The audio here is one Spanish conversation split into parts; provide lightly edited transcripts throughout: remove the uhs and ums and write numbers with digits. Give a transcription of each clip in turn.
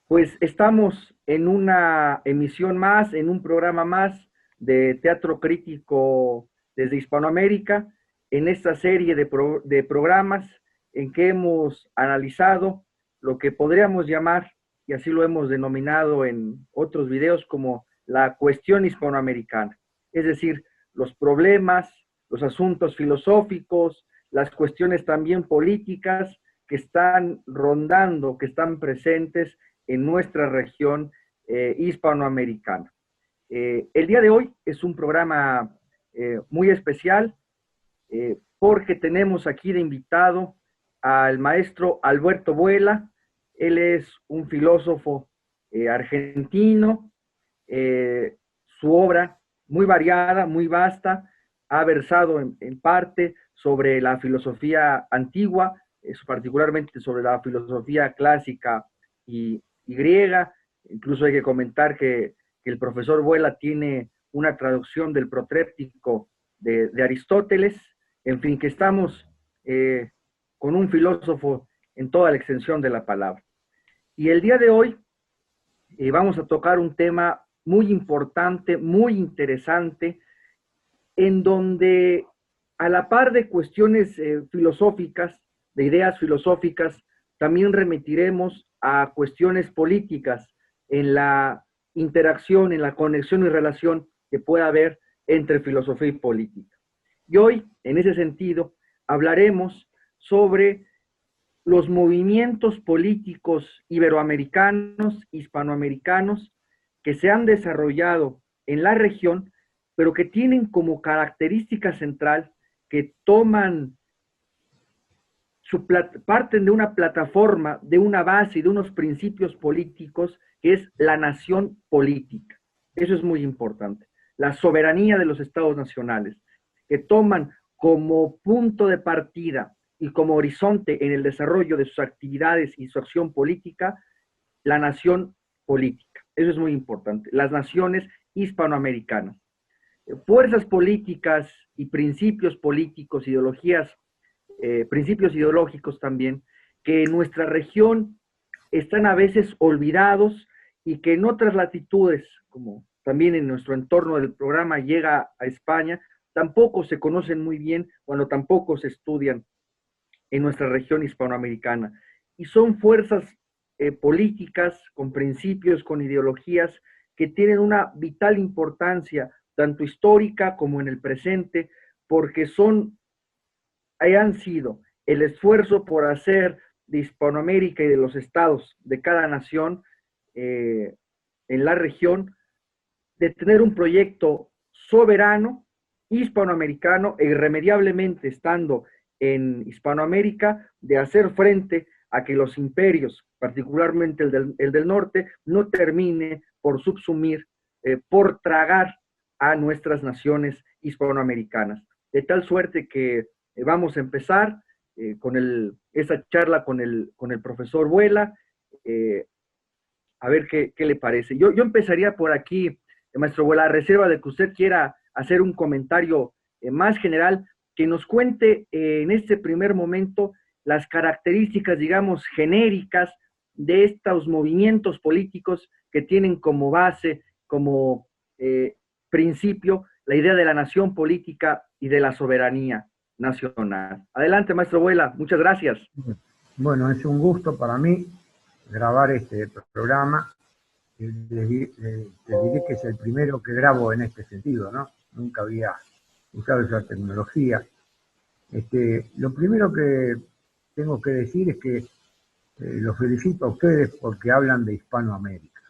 Pues estamos en una emisión más, en un programa más de teatro crítico desde Hispanoamérica, en esta serie de programas en que hemos analizado lo que podríamos llamar, y así lo hemos denominado en otros videos, como la cuestión hispanoamericana. Es decir, los problemas, los asuntos filosóficos, las cuestiones también políticas que están rondando, que están presentes en nuestra región hispanoamericana. El día de hoy es un programa muy especial porque tenemos aquí de invitado al maestro Alberto Vuela. Él es un filósofo argentino. Su obra, muy variada, muy vasta, ha versado en parte sobre la filosofía antigua, particularmente sobre la filosofía clásica y griega. Incluso hay que comentar que el profesor Vuela tiene una traducción del protréptico de Aristóteles. En fin, que estamos con un filósofo en toda la extensión de la palabra. Y el día de hoy vamos a tocar un tema muy importante, muy interesante, en donde a la par de cuestiones filosóficas, de ideas filosóficas, también remitiremos a cuestiones políticas en la interacción, en la conexión y relación que pueda haber entre filosofía y política. Y hoy, en ese sentido, hablaremos sobre los movimientos políticos iberoamericanos, hispanoamericanos, que se han desarrollado en la región, pero que tienen como característica central que toman parten de una plataforma, de una base y de unos principios políticos que es la nación política. Eso es muy importante. La soberanía de los estados nacionales, que toman como punto de partida y como horizonte en el desarrollo de sus actividades y su acción política, la nación política. Eso es muy importante. Las naciones hispanoamericanas. Fuerzas políticas y principios políticos, ideologías, principios ideológicos también, que en nuestra región están a veces olvidados y que en otras latitudes, como también en nuestro entorno del programa llega a España, tampoco se conocen muy bien, cuando tampoco se estudian en nuestra región hispanoamericana. Y son fuerzas políticas, con principios, con ideologías, que tienen una vital importancia, tanto histórica como en el presente, porque han sido el esfuerzo por hacer de Hispanoamérica y de los estados de cada nación en la región, de tener un proyecto soberano, hispanoamericano, e irremediablemente estando en Hispanoamérica, de hacer frente a que los imperios, particularmente el del norte, no termine por subsumir, por tragar a nuestras naciones hispanoamericanas. De tal suerte que vamos a empezar esta charla con el profesor Vuela, a ver qué le parece. Yo empezaría por aquí, maestro Vuela, a reserva de que usted quiera hacer un comentario más general, que nos cuente en este primer momento las características, digamos, genéricas de estos movimientos políticos que tienen como base, como principio, la idea de la nación política y de la soberanía nacional. Adelante, maestro Vuela, muchas gracias. Bueno, es un gusto para mí grabar este programa. Te diré que es el primero que grabo en este sentido, ¿no? Nunca había usado esa tecnología. Lo primero que tengo que decir es que los felicito a ustedes porque hablan de Hispanoamérica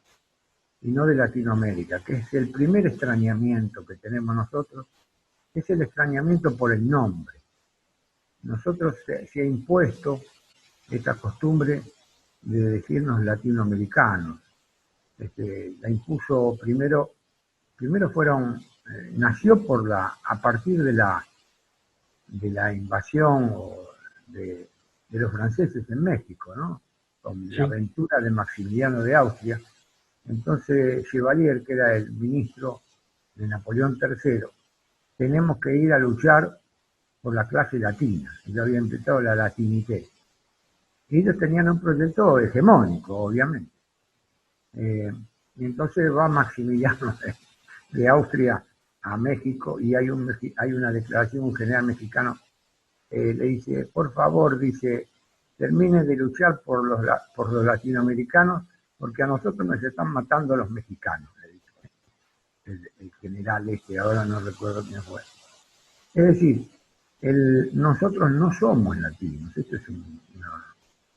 y no de Latinoamérica, que es el primer extrañamiento que tenemos nosotros, es el extrañamiento por el nombre. Nosotros se ha impuesto esta costumbre de decirnos latinoamericanos. La impuso primero nació a partir de la invasión de los franceses en México, ¿no? Con la aventura de Maximiliano de Austria. Entonces Chevalier, que era el ministro de Napoleón III, tenemos que ir a luchar por la clase latina. Yo había inventado la latinité. Y ellos tenían un proyecto hegemónico, obviamente. Y entonces va Maximiliano de Austria a México y hay una declaración, un general mexicano le dice, por favor, dice, termine de luchar por los latinoamericanos porque a nosotros nos están matando los mexicanos, le dice el general ahora no recuerdo quién fue. Es decir, nosotros no somos latinos, esto es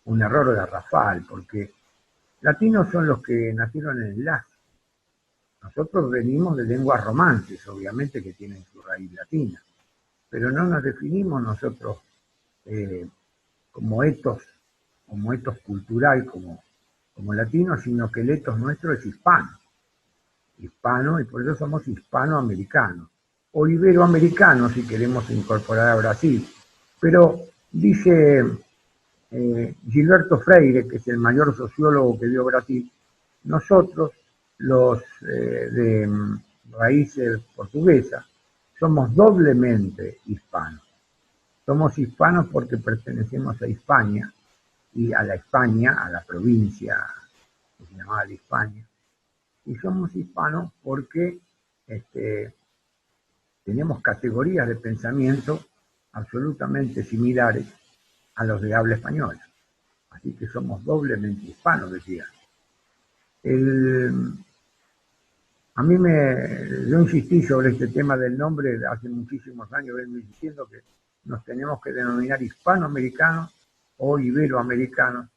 un error garrafal, porque latinos son los que nacieron en el Lacio. Nosotros venimos de lenguas romances, obviamente que tienen su raíz latina, pero no nos definimos nosotros como etos cultural, como latinos, sino que el etos nuestro es hispano, y por eso somos hispanoamericanos, o iberoamericanos si queremos incorporar a Brasil. Pero dice Gilberto Freire, que es el mayor sociólogo que dio Brasil, nosotros, los de raíces portuguesas, somos doblemente hispanos. Somos hispanos porque pertenecemos a España, y a la provincia que se llamaba la Hispania, y somos hispanos porque tenemos categorías de pensamiento absolutamente similares a los de habla española. Así que somos doblemente hispanos, decía. Yo insistí sobre este tema del nombre hace muchísimos años, vengo diciendo que nos tenemos que denominar hispanoamericanos o iberoamericanos,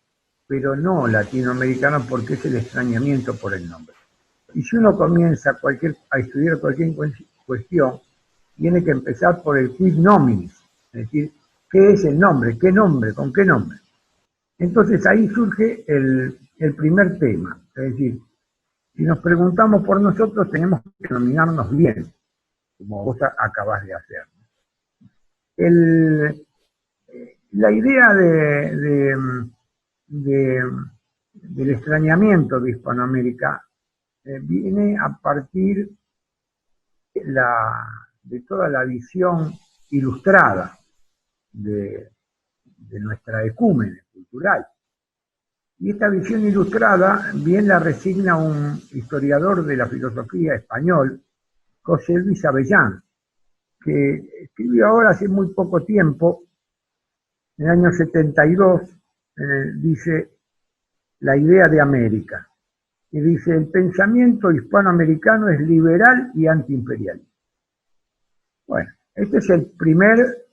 pero no latinoamericanos porque es el extrañamiento por el nombre. Y si uno comienza a estudiar cualquier cuestión, tiene que empezar por el quid nominis, es decir, ¿qué es el nombre? ¿Qué nombre? ¿Con qué nombre? Entonces ahí surge el primer tema, es decir, si nos preguntamos por nosotros, tenemos que denominarnos bien, como vos acabás de hacer. La idea del extrañamiento de Hispanoamérica viene a partir de toda la visión ilustrada de nuestra ecúmene cultural. Y esta visión ilustrada bien la resigna un historiador de la filosofía español, José Luis Avellán, que escribió ahora hace muy poco tiempo, en el año 72, dice La idea de América. Y dice, el pensamiento hispanoamericano es liberal y antiimperial. Bueno, este es el primer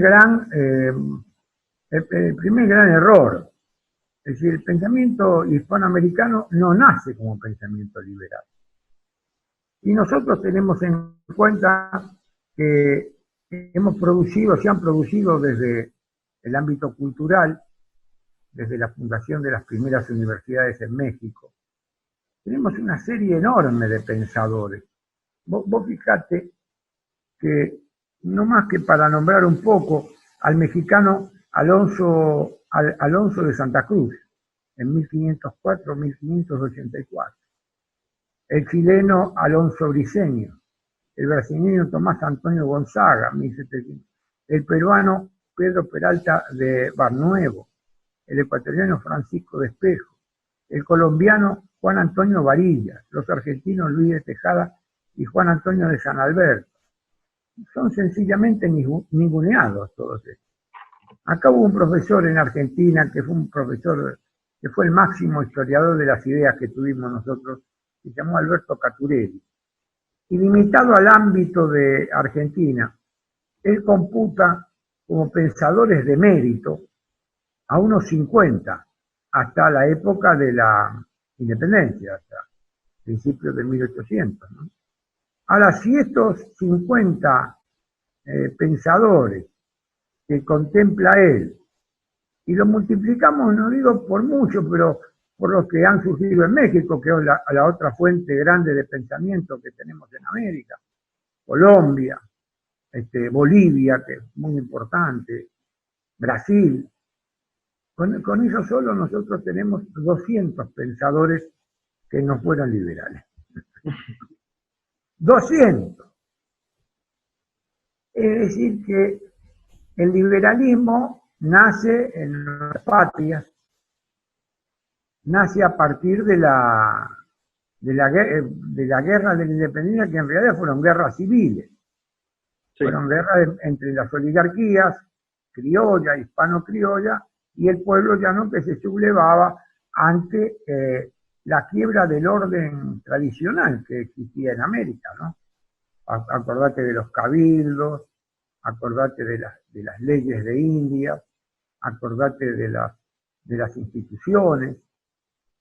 gran error. Es decir, el pensamiento hispanoamericano no nace como pensamiento liberal. Y nosotros tenemos en cuenta que se han producido desde el ámbito cultural, desde la fundación de las primeras universidades en México. Tenemos una serie enorme de pensadores. Vos fijate que, no más que para nombrar un poco, al mexicano Alonso de Santa Cruz, en 1504-1584. El chileno Alonso Briceño, el brasileño Tomás Antonio Gonzaga, 1700. El peruano Pedro Peralta de Barnuevo, el ecuatoriano Francisco de Espejo, el colombiano Juan Antonio Varillas, los argentinos Luis de Tejada y Juan Antonio de San Alberto. Son sencillamente ninguneados todos estos. Acá hubo un profesor en Argentina que fue el máximo historiador de las ideas que tuvimos nosotros, se llamó Alberto Caturelli. Y limitado al ámbito de Argentina, él computa como pensadores de mérito a unos 50, hasta la época de la independencia, hasta principios de 1800, ¿no? Ahora, si estos 50 pensadores que contempla él, y lo multiplicamos, no digo por mucho, pero por los que han surgido en México, que es la otra fuente grande de pensamiento que tenemos en América, Colombia, Bolivia, que es muy importante, Brasil. Con eso solo nosotros tenemos 200 pensadores que no fueran liberales. 200. Es decir, que el liberalismo nace en nuestras patrias, nace a partir de la guerra de la independencia, que en realidad fueron guerras civiles. Sí. Fueron guerras entre las oligarquías criolla, hispano-criolla, y el pueblo llano, que se sublevaba ante la quiebra del orden tradicional que existía en América, ¿no? Acordate de los cabildos, acordate de las leyes de India, acordate de las instituciones,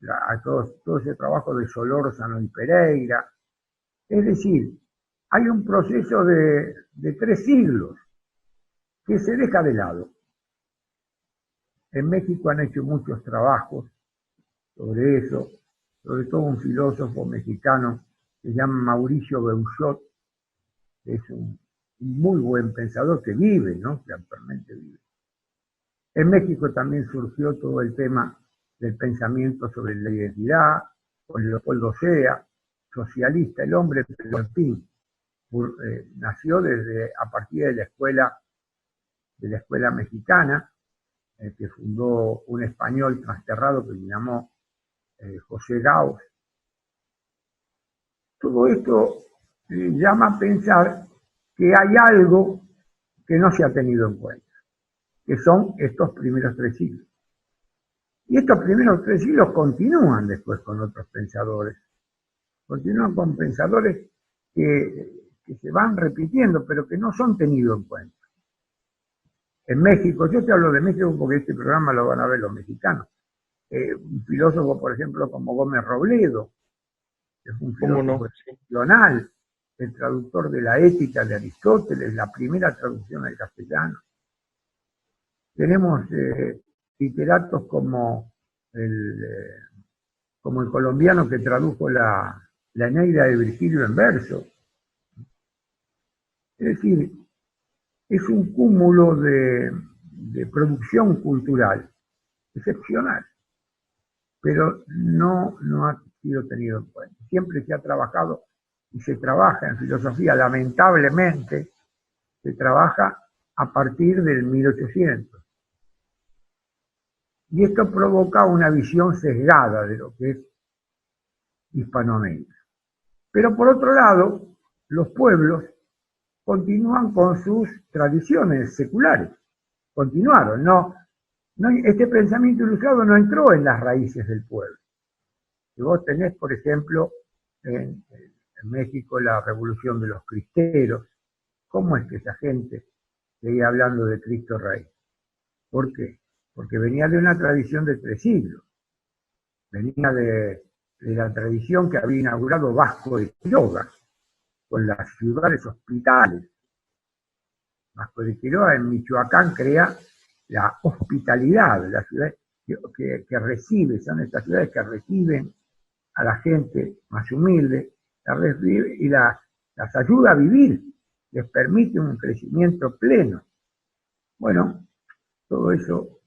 a todo ese trabajo de Solórzano y Pereira. Es decir, hay un proceso de 3 siglos que se deja de lado. En México han hecho muchos trabajos sobre eso, sobre todo un filósofo mexicano que se llama Mauricio Beuchot, que es un muy buen pensador que vive, ¿no? Que actualmente vive. En México también surgió todo el tema del pensamiento sobre la identidad, con Leopoldo Sea, socialista, el hombre, pero en fin, nació a partir de la escuela mexicana, que fundó un español transterrado que se llamó José Gauss. Todo esto llama a pensar que hay algo que no se ha tenido en cuenta, que son estos primeros 3 siglos. Y estos primeros 3 siglos continúan después con otros pensadores. Continúan con pensadores que se van repitiendo, pero que no son tenidos en cuenta. En México, yo te hablo de México porque este programa lo van a ver los mexicanos. Un filósofo, por ejemplo, como Gómez Robledo, que es un filósofo excepcional, el traductor de la Ética de Aristóteles, la primera traducción al castellano. Tenemos literatos como el colombiano que tradujo la Eneida de Virgilio en verso. Es decir, es un cúmulo de producción cultural excepcional, pero no ha sido tenido en cuenta. Siempre se ha trabajado y se trabaja en filosofía, lamentablemente, se trabaja a partir del 1800. Y esto provoca una visión sesgada de lo que es Hispanoamérica. Pero por otro lado, los pueblos continúan con sus tradiciones seculares. Continuaron, este pensamiento ilustrado no entró en las raíces del pueblo. Si vos tenés, por ejemplo, en México la revolución de los cristeros, ¿cómo es que esa gente seguía hablando de Cristo Rey? ¿Por qué? Porque venía de una tradición de 3 siglos. Venía de la tradición que había inaugurado Vasco de Quiroga, con las ciudades hospitales. Vasco de Quiroga en Michoacán crea la hospitalidad, la ciudad que recibe, son estas ciudades que reciben a la gente más humilde, y las ayuda a vivir, les permite un crecimiento pleno. Bueno, todo eso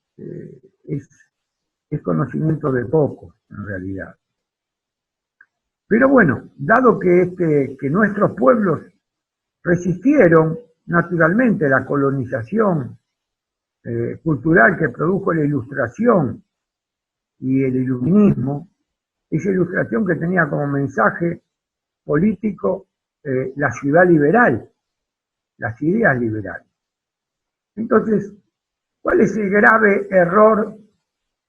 es conocimiento de pocos, en realidad. Pero bueno, dado que nuestros pueblos resistieron naturalmente la colonización cultural que produjo la Ilustración y el Iluminismo, esa Ilustración que tenía como mensaje político la ciudad liberal, las ideas liberales. Entonces, ¿cuál es el grave error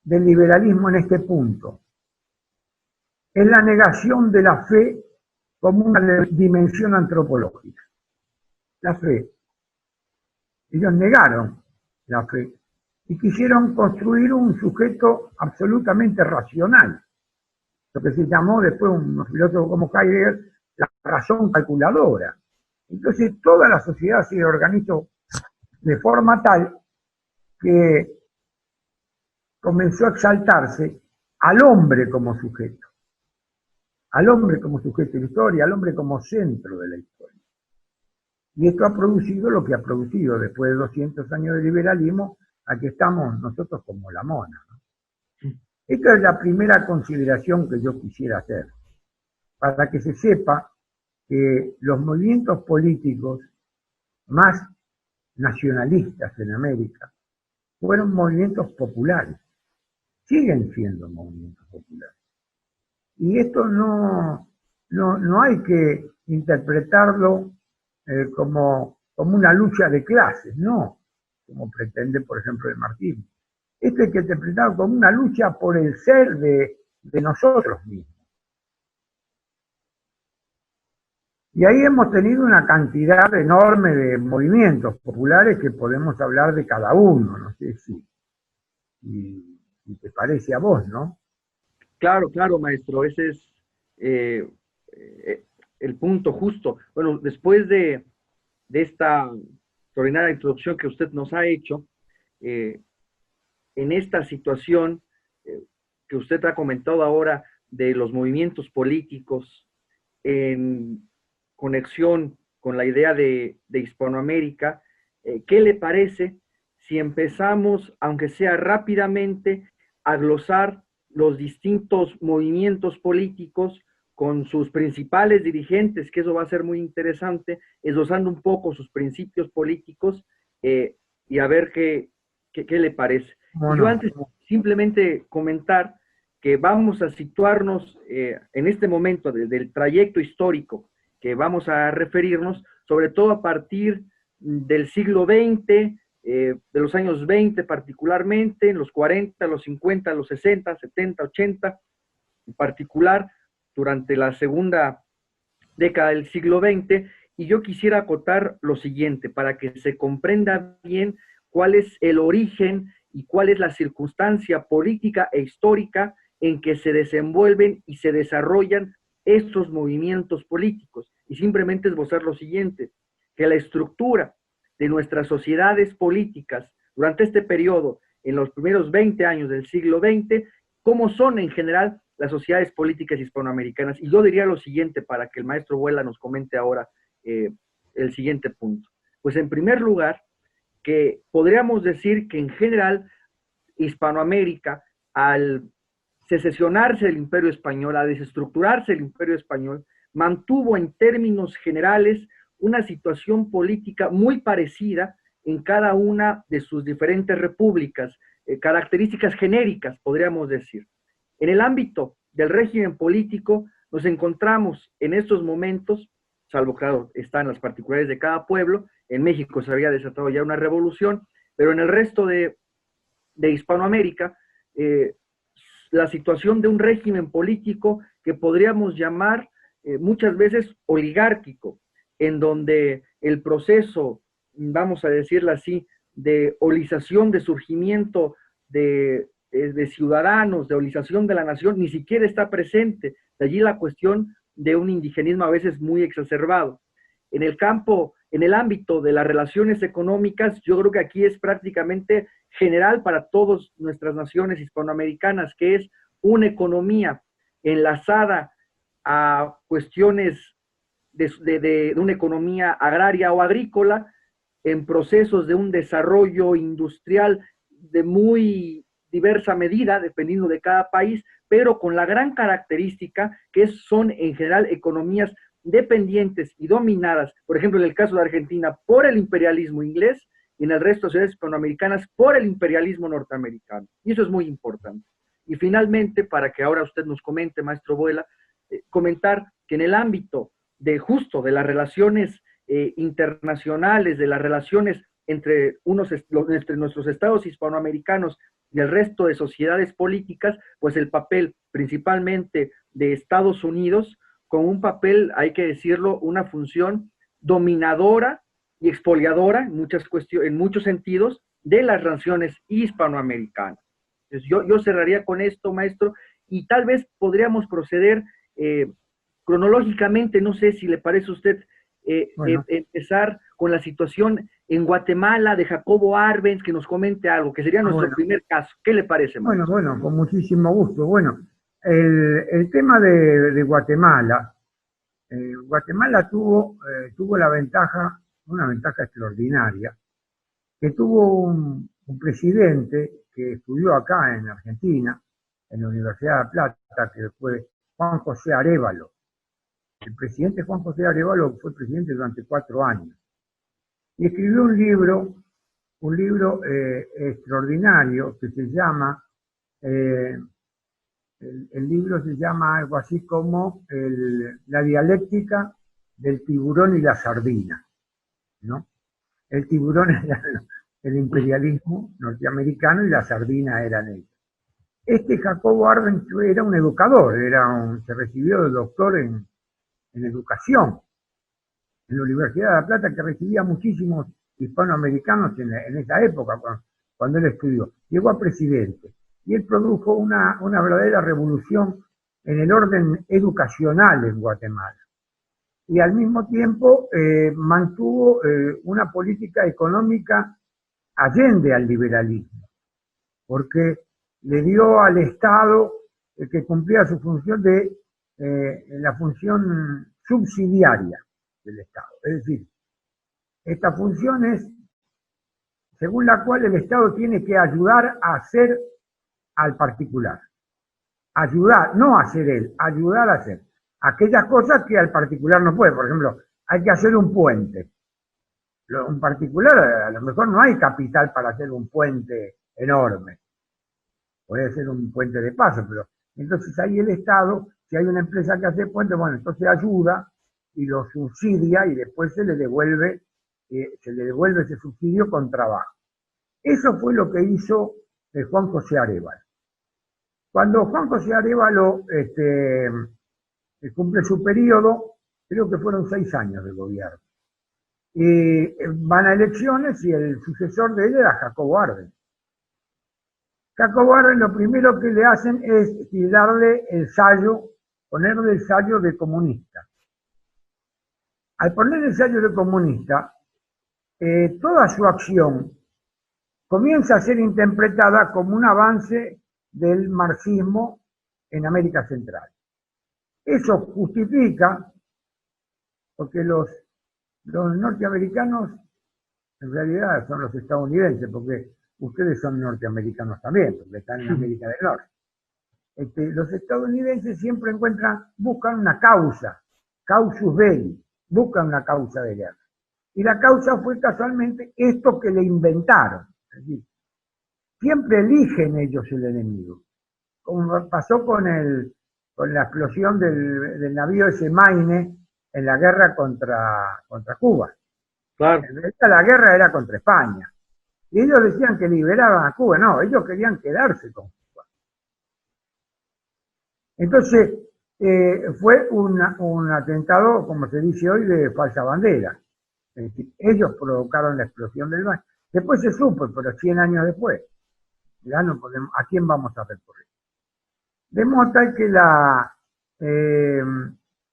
del liberalismo en este punto? Es la negación de la fe como una dimensión antropológica. La fe. Ellos negaron la fe y quisieron construir un sujeto absolutamente racional, lo que se llamó después un filósofo como Heidegger la razón calculadora. Entonces toda la sociedad se organizó de forma tal que comenzó a exaltarse al hombre como sujeto. Al hombre como sujeto de la historia, al hombre como centro de la historia. Y esto ha producido lo que ha producido después de 200 años de liberalismo. Aquí estamos nosotros como la mona, ¿no? Esta es la primera consideración que yo quisiera hacer, para que se sepa que los movimientos políticos más nacionalistas en América fueron movimientos populares, siguen siendo movimientos populares. Y esto no hay que interpretarlo como una lucha de clases, no, como pretende, por ejemplo, el marxismo. Esto hay que interpretarlo como una lucha por el ser de nosotros mismos. Y ahí hemos tenido una cantidad enorme de movimientos populares que podemos hablar de cada uno, no sé si te parece a vos, ¿no? Claro, claro, maestro, ese es eh, eh, el punto justo. Bueno, después de esta extraordinaria introducción que usted nos ha hecho, eh, en esta situación eh, que usted ha comentado ahora de los movimientos políticos en conexión con la idea de Hispanoamérica, ¿qué le parece si empezamos, aunque sea rápidamente, a glosar los distintos movimientos políticos con sus principales dirigentes, que eso va a ser muy interesante, esbozando un poco sus principios políticos y a ver qué le parece? Y yo Bueno, antes simplemente comentar que vamos a situarnos en este momento del trayecto histórico que vamos a referirnos, sobre todo a partir del siglo XX, de los años 20 particularmente, en los 40, los 50, los 60, 70, 80, en particular durante la segunda década del siglo XX, y yo quisiera acotar lo siguiente, para que se comprenda bien cuál es el origen y cuál es la circunstancia política e histórica en que se desenvuelven y se desarrollan estos movimientos políticos. Y simplemente esbozar lo siguiente, que la estructura de nuestras sociedades políticas durante este periodo, en los primeros 20 años del siglo XX, cómo son en general las sociedades políticas hispanoamericanas. Y yo diría lo siguiente para que el maestro Vuela nos comente ahora el siguiente punto. Pues en primer lugar, que podríamos decir que en general Hispanoamérica, al secesionarse del Imperio Español, a desestructurarse el Imperio Español, mantuvo en términos generales una situación política muy parecida en cada una de sus diferentes repúblicas, características genéricas, podríamos decir. En el ámbito del régimen político, nos encontramos en estos momentos, salvo claro, están las particularidades de cada pueblo, en México se había desatado ya una revolución, pero en el resto de Hispanoamérica, la situación de un régimen político que podríamos llamar muchas veces oligárquico, en donde el proceso, vamos a decirlo así, de olización, de surgimiento de ciudadanos, de olización de la nación, ni siquiera está presente. De allí la cuestión de un indigenismo a veces muy exacerbado. En el campo, en el ámbito de las relaciones económicas, yo creo que aquí es prácticamente general para todas nuestras naciones hispanoamericanas, que es una economía enlazada a cuestiones de una economía agraria o agrícola, en procesos de un desarrollo industrial de muy diversa medida, dependiendo de cada país, pero con la gran característica que son en general economías dependientes y dominadas, por ejemplo, en el caso de Argentina, por el imperialismo inglés, y en el resto de ciudades hispanoamericanas por el imperialismo norteamericano. Y eso es muy importante. Y finalmente, para que ahora usted nos comente, maestro Vuela, comentar que en el ámbito de justo de las relaciones internacionales, de las relaciones entre nuestros estados hispanoamericanos y el resto de sociedades políticas, pues el papel principalmente de Estados Unidos, con un papel, hay que decirlo, una función dominadora y expoliadora en muchos sentidos de las naciones hispanoamericanas. Entonces yo cerraría con esto, maestro, y tal vez podríamos proceder cronológicamente, no sé si le parece a usted, bueno, empezar con la situación en Guatemala de Jacobo Arbenz, que nos comente algo, que sería nuestro bueno, primer caso. ¿Qué le parece, bueno, maestro? bueno, con muchísimo gusto. Bueno, el tema de Guatemala, Guatemala tuvo la ventaja, una ventaja extraordinaria, que tuvo un presidente que estudió acá en Argentina, en la Universidad de La Plata, que fue Juan José Arévalo. El presidente Juan José Arévalo fue presidente durante 4 años y escribió un libro extraordinario que se llama El libro se llama algo así como la dialéctica del tiburón y la sardina, ¿no? El tiburón era el imperialismo norteamericano y la sardina eran ellos. Jacobo Arbenz era un educador, se recibió de doctor en educación en la Universidad de La Plata, que recibía muchísimos hispanoamericanos en esa época, cuando él estudió. Llegó a presidente y él produjo una verdadera revolución en el orden educacional en Guatemala. Y al mismo tiempo mantuvo una política económica allende al liberalismo, porque le dio al Estado que cumplía su función de la función subsidiaria del Estado. Es decir, esta función es según la cual el Estado tiene que ayudar a hacer al particular. Ayudar, no hacer él, ayudar a hacer aquellas cosas que al particular no puede. Por ejemplo, hay que hacer un puente. Un particular, a lo mejor no hay capital para hacer un puente enorme. Puede ser un puente de paso, pero entonces ahí el Estado, si hay una empresa que hace puentes, bueno, entonces ayuda y lo subsidia y después se le devuelve ese subsidio con trabajo. Eso fue lo que hizo Juan José Arévalo. Cuando Juan José Arévalo cumple su periodo, creo que fueron 6 años de gobierno, van a elecciones y el sucesor de él era Jacobo Arbenz. Jacobo Arbenz lo primero que le hacen es ponerle el sello de comunista. Al poner el sello de comunista, toda su acción comienza a ser interpretada como un avance del marxismo en América Central. Eso justifica, porque los norteamericanos en realidad son los estadounidenses, porque ustedes son norteamericanos también, porque están en América del Norte. Los estadounidenses siempre buscan una causa, causus belli, buscan una causa de guerra. Y la causa fue casualmente esto que le inventaron. Es decir, siempre eligen ellos el enemigo. Como pasó con la explosión del navío ese Maine en la guerra contra Cuba. Claro. En realidad la guerra era contra España. Y ellos decían que liberaban a Cuba. No, ellos querían quedarse con Cuba. Entonces, fue un atentado, como se dice hoy, de falsa bandera. Es decir, ellos provocaron la explosión del Maine. Después se supo, pero 100 años después. Ya no podemos, ¿a quién vamos a recurrir? De modo tal que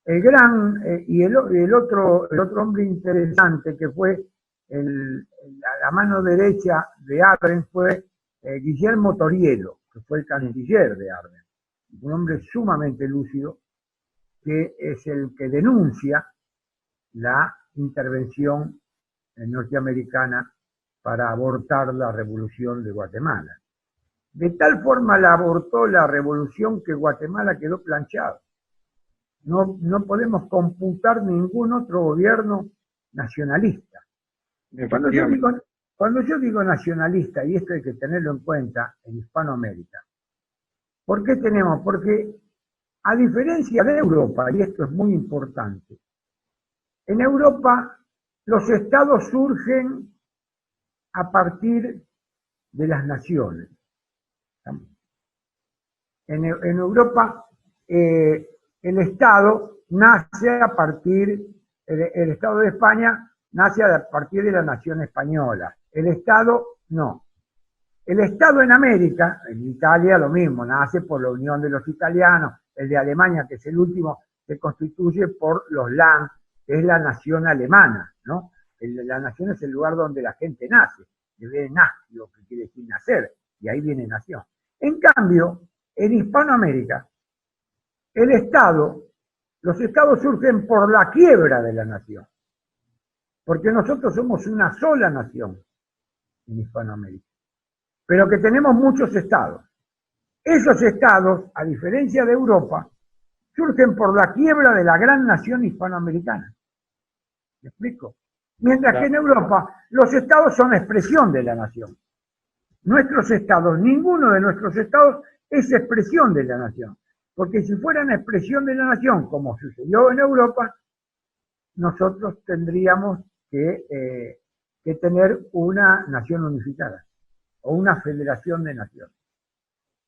el otro hombre interesante que fue la mano derecha de Arbenz fue Guillermo Torielo, que fue el canciller de Arbenz. Un hombre sumamente lúcido, que es el que denuncia la intervención norteamericana para abortar la revolución de Guatemala. De tal forma la abortó la revolución que Guatemala quedó planchado. No podemos computar ningún otro gobierno nacionalista. Cuando yo digo nacionalista, y esto hay que tenerlo en cuenta en Hispanoamérica, ¿por qué tenemos? Porque a diferencia de Europa, y esto es muy importante, en Europa los estados surgen a partir de las naciones. En Europa el Estado nace a partir, el Estado de España nace a partir de la nación española, el Estado no. El Estado en América, en Italia lo mismo, nace por la unión de los italianos, el de Alemania, que es el último, se constituye por los Land, que es la nación alemana, ¿no? La nación es el lugar donde la gente nace, que viene natio, que quiere decir nacer, y ahí viene nación. En cambio, en Hispanoamérica, los estados surgen por la quiebra de la nación, porque nosotros somos una sola nación en Hispanoamérica, pero que tenemos muchos estados. Esos estados, a diferencia de Europa, surgen por la quiebra de la gran nación hispanoamericana. ¿Me explico? Mientras que en Europa los estados son expresión de la nación. Nuestros estados, ninguno de nuestros estados es expresión de la nación. Porque si fuera una expresión de la nación, como sucedió en Europa, nosotros tendríamos que tener una nación unificada o una federación de naciones.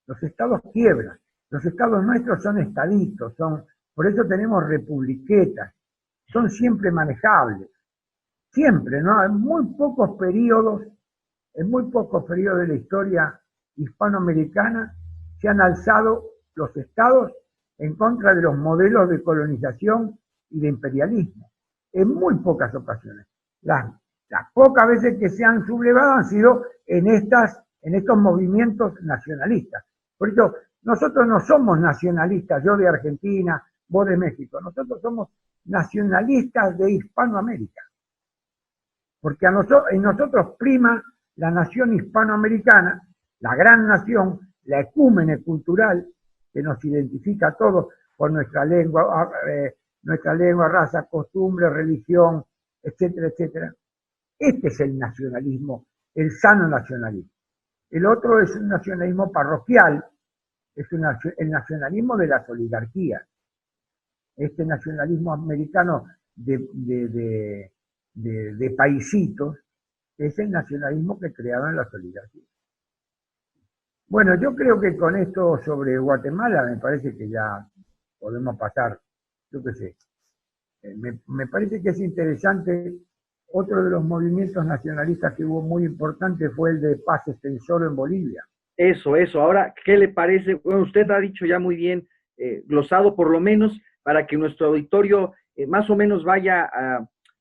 Los estados quiebran, los estados nuestros son estaditos, por eso tenemos republiquetas, son siempre manejables, siempre, ¿no? En muy pocos periodos de la historia hispanoamericana se han alzado los estados en contra de los modelos de colonización y de imperialismo. En muy pocas ocasiones. Las pocas veces que se han sublevado han sido en estos movimientos nacionalistas. Por eso, nosotros no somos nacionalistas, yo de Argentina, vos de México, nosotros somos nacionalistas de Hispanoamérica. Porque en nosotros prima la nación hispanoamericana, la gran nación, la ecúmene cultural, que nos identifica a todos por nuestra lengua, raza, costumbre, religión, etcétera, etcétera. Este es el nacionalismo, el sano nacionalismo. El otro es un nacionalismo parroquial, es el nacionalismo de las oligarquías. Este nacionalismo americano de paisitos es el nacionalismo que crearon las oligarquías. Bueno, yo creo que con esto sobre Guatemala me parece que ya podemos pasar, yo qué sé. Me parece que es interesante. Otro de los movimientos nacionalistas que hubo muy importante fue el de Paz Extensoro en Bolivia. Eso. Ahora, ¿qué le parece? Bueno, usted ha dicho ya muy bien, glosado por lo menos, para que nuestro auditorio más o menos vaya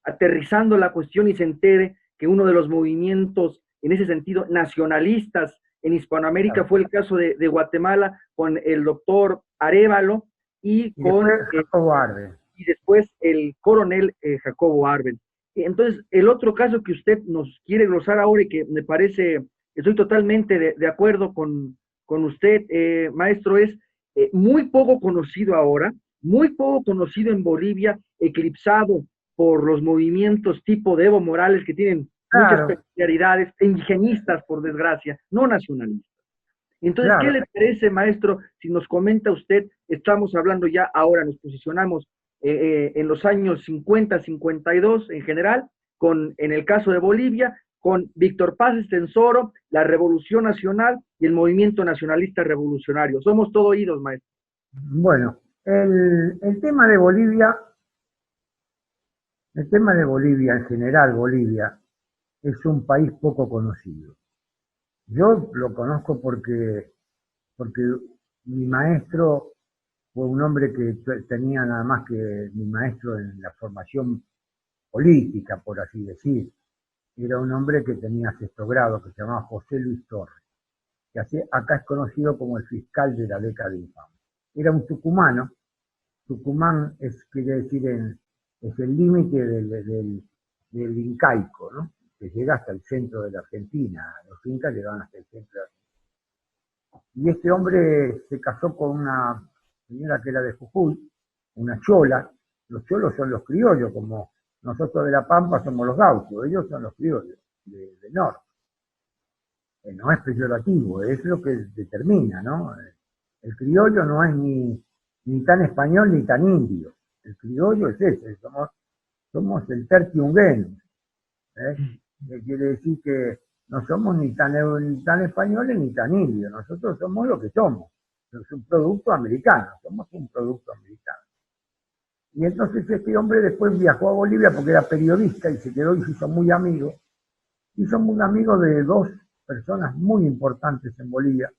aterrizando la cuestión y se entere que uno de los movimientos, en ese sentido, nacionalistas en Hispanoamérica fue el caso de Guatemala con el doctor Arévalo y con Jacobo Arbenz. Y después el coronel Jacobo Arbenz. Entonces, el otro caso que usted nos quiere glosar ahora y que me parece, estoy totalmente de acuerdo con usted, maestro, es muy poco conocido ahora, muy poco conocido en Bolivia, eclipsado por los movimientos tipo de Evo Morales que tienen muchas peculiaridades, indigenistas, por desgracia, no nacionalistas. Entonces, ¿qué le parece, maestro, si nos comenta usted? Estamos hablando ya ahora, nos posicionamos en los años 50, 52 en general, en el caso de Bolivia, con Víctor Paz Estenssoro, la Revolución Nacional y el Movimiento Nacionalista Revolucionario. Somos todo oídos, maestro. Bueno, el tema de Bolivia en general, Bolivia, es un país poco conocido. Yo lo conozco porque mi maestro fue un hombre que tenía nada más que mi maestro en la formación política, por así decir. Era un hombre que tenía 6º grado, que se llamaba José Luis Torres, que acá es conocido como el fiscal de la década infame. Era un tucumano. Tucumán quiere decir es el límite del incaico, ¿no? Que llega hasta el centro de la Argentina. Los incas llegaban hasta el centro de la Argentina. Y este hombre se casó con una señora que era de Jujuy, una chola. Los cholos son los criollos, como nosotros de La Pampa somos los gauchos, ellos son los criollos del norte. No es peyorativo, es lo que determina, ¿no? El criollo no es ni tan español ni tan indio. El criollo es ese, somos el tertium genus. Que quiere decir que no somos ni tan españoles ni tan indios, nosotros somos lo que somos. Es un producto americano, somos un producto americano. Y entonces este hombre después viajó a Bolivia porque era periodista y se quedó y se hizo muy amigo. Hizo muy amigo de 2 personas muy importantes en Bolivia.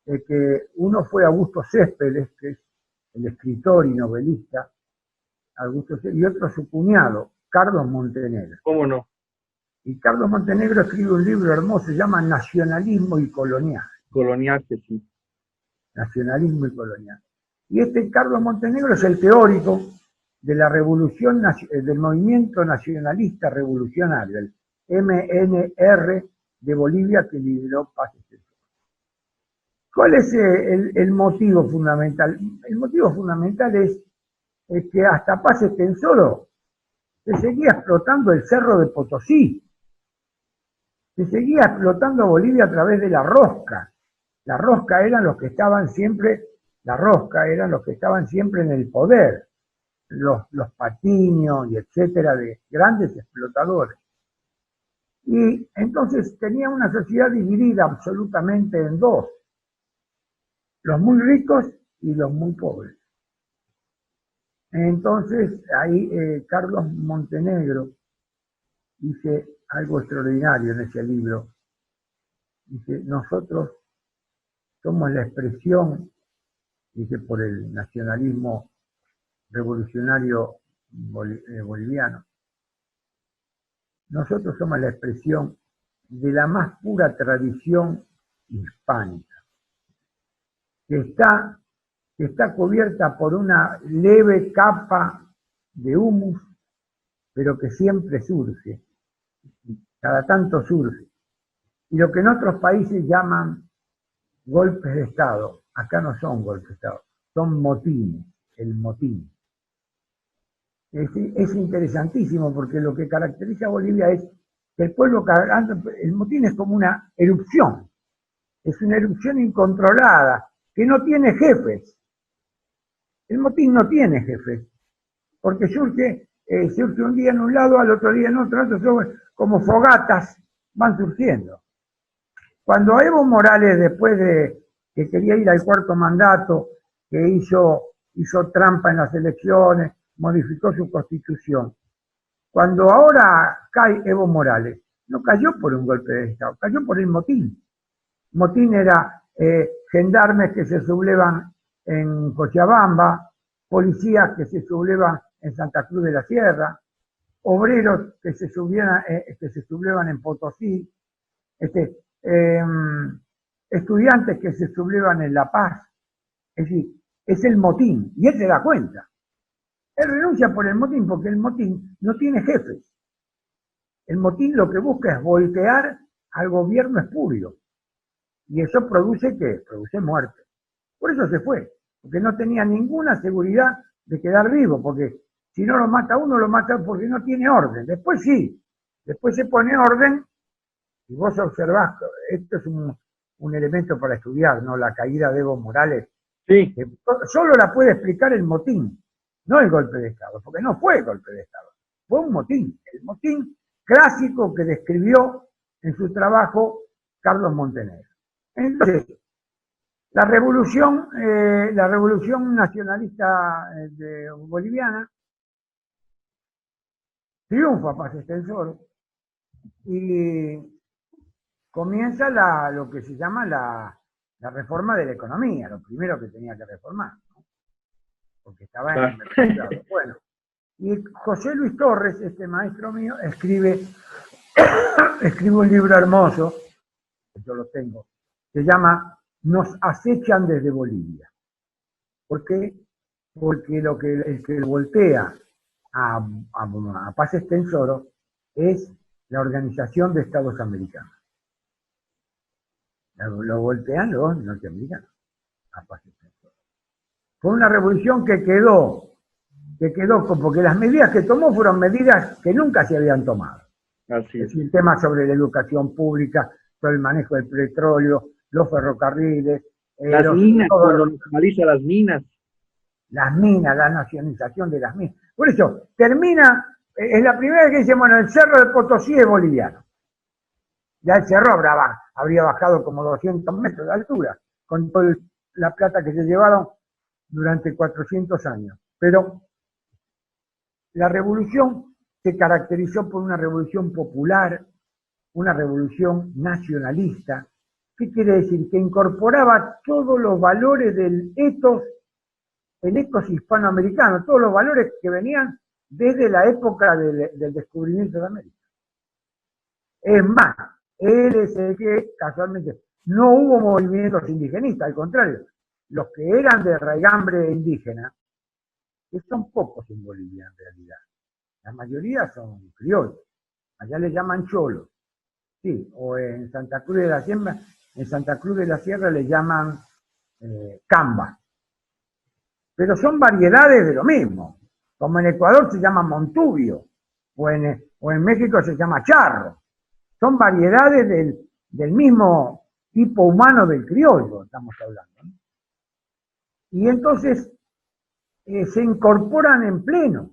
Que uno fue Augusto Céspedes, que es el escritor y novelista, y otro su cuñado, Carlos Montenegro. ¿Cómo no? Y Carlos Montenegro escribe un libro hermoso, se llama Nacionalismo y Colonial. Colonial, que sí. Nacionalismo y colonial. Y este Carlos Montenegro es el teórico de la revolución, del movimiento nacionalista revolucionario, el MNR de Bolivia, que lideró Paz Extensoro. ¿Cuál es el motivo fundamental? El motivo fundamental es que hasta Paz Extensoro se seguía explotando el Cerro de Potosí, se seguía explotando Bolivia a través de la rosca, La rosca eran los que estaban siempre, la rosca eran los que estaban siempre en el poder, los patiños y etcétera, de grandes explotadores. Y entonces tenía una sociedad dividida absolutamente en dos, los muy ricos y los muy pobres. Entonces ahí Carlos Montenegro dice algo extraordinario en ese libro. Dice, nosotros somos la expresión, dice, por el nacionalismo revolucionario boliviano. Nosotros somos la expresión de la más pura tradición hispánica, que está cubierta por una leve capa de humus, pero que siempre surge, cada tanto surge. Y lo que en otros países llaman golpes de Estado, acá no son golpes de Estado, son motines, el motín. Es interesantísimo porque lo que caracteriza a Bolivia es que el pueblo, el motín es como una erupción, es una erupción incontrolada, que no tiene jefes. El motín no tiene jefes, porque surge un día en un lado, al otro día en otro, como fogatas van surgiendo. Cuando Evo Morales, después de que quería ir al cuarto mandato, que hizo trampa en las elecciones, modificó su constitución, cuando ahora cae Evo Morales, no cayó por un golpe de Estado, cayó por el motín. Motín era gendarmes que se sublevan en Cochabamba, policías que se sublevan en Santa Cruz de la Sierra, obreros que se sublevan en Potosí, estudiantes que se sublevan en La Paz. Es decir, es el motín, y él se da cuenta. Él renuncia por el motín porque el motín no tiene jefes. El motín lo que busca es voltear al gobierno espurio. Y eso produce ¿qué? Produce muerte. Por eso se fue, porque no tenía ninguna seguridad de quedar vivo, porque si no lo mata uno, lo mata porque no tiene orden. Después sí, después se pone orden, y vos observás, esto es un elemento para estudiar, ¿no? La caída de Evo Morales. Sí. Que solo la puede explicar el motín, no el golpe de Estado, porque no fue golpe de Estado, fue un motín, el motín clásico que describió en su trabajo Carlos Montenegro. Entonces, la revolución nacionalista boliviana triunfa Paz Extensor y comienza lo que se llama la reforma de la economía, lo primero que tenía que reformar, ¿no? Porque estaba en el mercado. Bueno, y José Luis Torres, este maestro mío, escribe un libro hermoso, que yo lo tengo, se llama Nos acechan desde Bolivia. ¿Por qué? Porque el que voltea a Paz Extensoro es la Organización de Estados Americanos. Lo voltean los norteamericanos a Paz Extensoro. Fue una revolución que quedó porque las medidas que tomó fueron medidas que nunca se habían tomado. Así es. El tema sobre la educación pública, sobre el manejo del petróleo, los ferrocarriles. Las minas, cuando nacionaliza las minas. Las minas, la nacionalización de las minas. Por eso, termina, es la primera vez que dice, bueno, el Cerro de Potosí es boliviano. Ya el cerro habría bajado como 200 metros de altura, con toda la plata que se llevaron durante 400 años. Pero la revolución se caracterizó por una revolución popular, una revolución nacionalista. ¿Qué quiere decir? Que incorporaba todos los valores del ethos hispanoamericano, todos los valores que venían desde la época del descubrimiento de América. Es más, él es el que casualmente no hubo movimientos indigenistas, al contrario, los que eran de raigambre indígena, que son pocos en Bolivia en realidad, la mayoría son criollos, allá le llaman cholos, sí, o en Santa Cruz de la Sierra le llaman camba, pero son variedades de lo mismo, como en Ecuador se llama montubio, o en México se llama charro. Son variedades del mismo tipo humano del criollo, estamos hablando, ¿no? Y entonces se incorporan en pleno,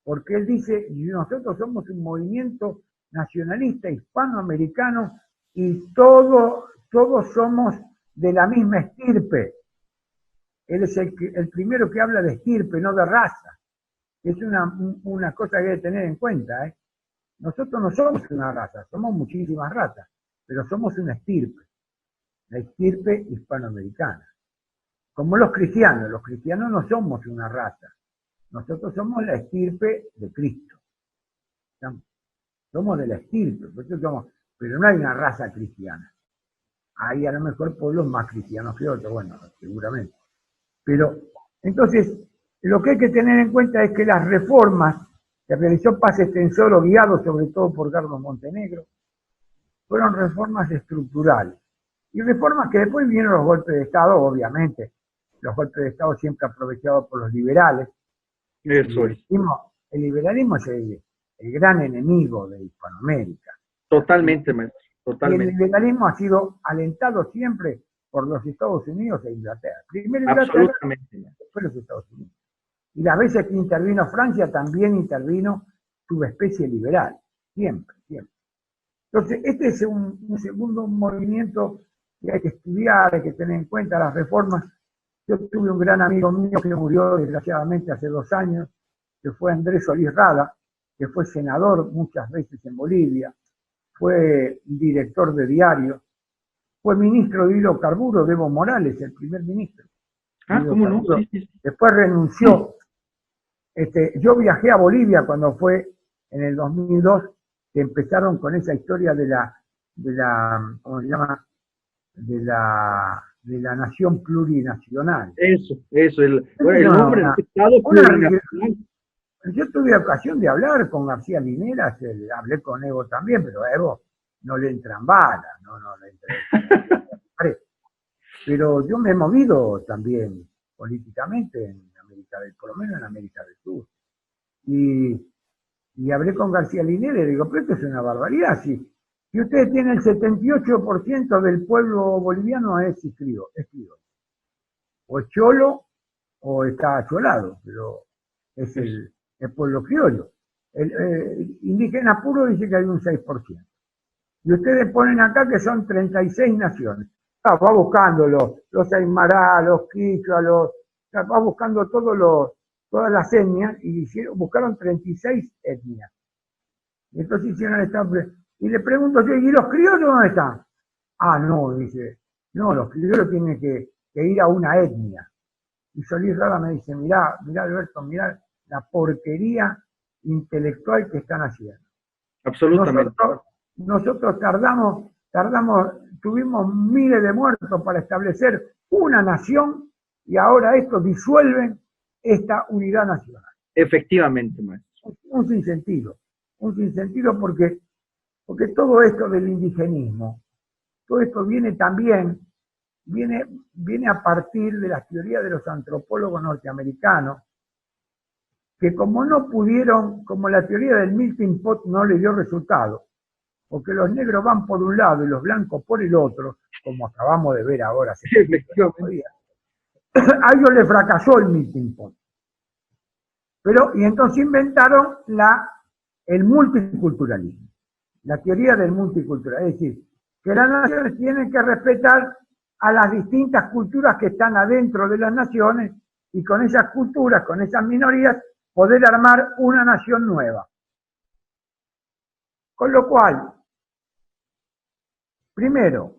porque él dice, y nosotros somos un movimiento nacionalista hispanoamericano y todos somos de la misma estirpe. Él es el primero que habla de estirpe, no de raza. Es una cosa que hay que tener en cuenta, ¿eh? Nosotros no somos una raza, somos muchísimas razas, pero somos una estirpe, la estirpe hispanoamericana. Como los cristianos no somos una raza, nosotros somos la estirpe de Cristo. Somos de la estirpe, pero no hay una raza cristiana. Hay a lo mejor pueblos más cristianos que otros, bueno, seguramente. Pero, entonces, lo que hay que tener en cuenta es que las reformas que realizó Paz Estenssoro, guiado sobre todo por Carlos Montenegro, fueron reformas estructurales. Y reformas que después vinieron los golpes de Estado, obviamente. Los golpes de Estado siempre aprovechados por los liberales. Eso es. El liberalismo es el gran enemigo de Hispanoamérica. Totalmente, maestro. Totalmente. Y el liberalismo ha sido alentado siempre por los Estados Unidos e Inglaterra. Primero Inglaterra, Absolutamente. después los Estados Unidos. Y las veces que intervino Francia, también intervino subespecie liberal. Siempre, siempre. Entonces, este es un segundo movimiento que hay que estudiar, hay que tener en cuenta las reformas. Yo tuve un gran amigo mío que murió desgraciadamente hace 2 años, que fue Andrés Solís Rada, que fue senador muchas veces en Bolivia, fue director de diario, fue ministro de hidrocarburos de Evo Morales, el primer ministro. ¿Cómo no? Sí, sí. Después renunció. Yo viajé a Bolivia cuando fue en el 2002, que empezaron con esa historia de la ¿cómo se llama? De la nación plurinacional. Eso, el nombre del Estado plurinacional. Yo tuve ocasión de hablar con García Linera, hablé con Evo también, pero a Evo no le entran balas, no le entran. Pero yo me he movido también políticamente en América por lo menos en América del Sur. Y hablé con García Linera y le digo, pero esto es una barbaridad. Si ustedes tienen el 78% del pueblo boliviano es criollo. O es cholo o está acholado, pero es el pueblo criollo. El indígena puro dice que hay un 6%. Y ustedes ponen acá que son 36 naciones. Va buscando los aymará, los quichua, va buscando todas las etnias y buscaron 36 etnias. Y entonces hicieron esta. Y le pregunto yo, ¿y los criollos dónde están? No, dice, no, los criollos tienen que ir a una etnia. Y Solís Rada me dice, mirá Alberto, mirá la porquería intelectual que están haciendo. Absolutamente. Nosotros tuvimos miles de muertos para establecer una nación y ahora estos disuelven esta unidad nacional. Efectivamente, maestro. Un sinsentido porque todo esto del indigenismo, todo esto viene a partir de las teorías de los antropólogos norteamericanos, que como la teoría del melting pot no le dio resultado, porque los negros van por un lado y los blancos por el otro, como acabamos de ver ahora hace días, a ellos les fracasó el melting pot. Y entonces inventaron el multiculturalismo, la teoría del multiculturalismo, es decir, que las naciones tienen que respetar a las distintas culturas que están adentro de las naciones y con esas culturas, con esas minorías, poder armar una nación nueva. Con lo cual, primero,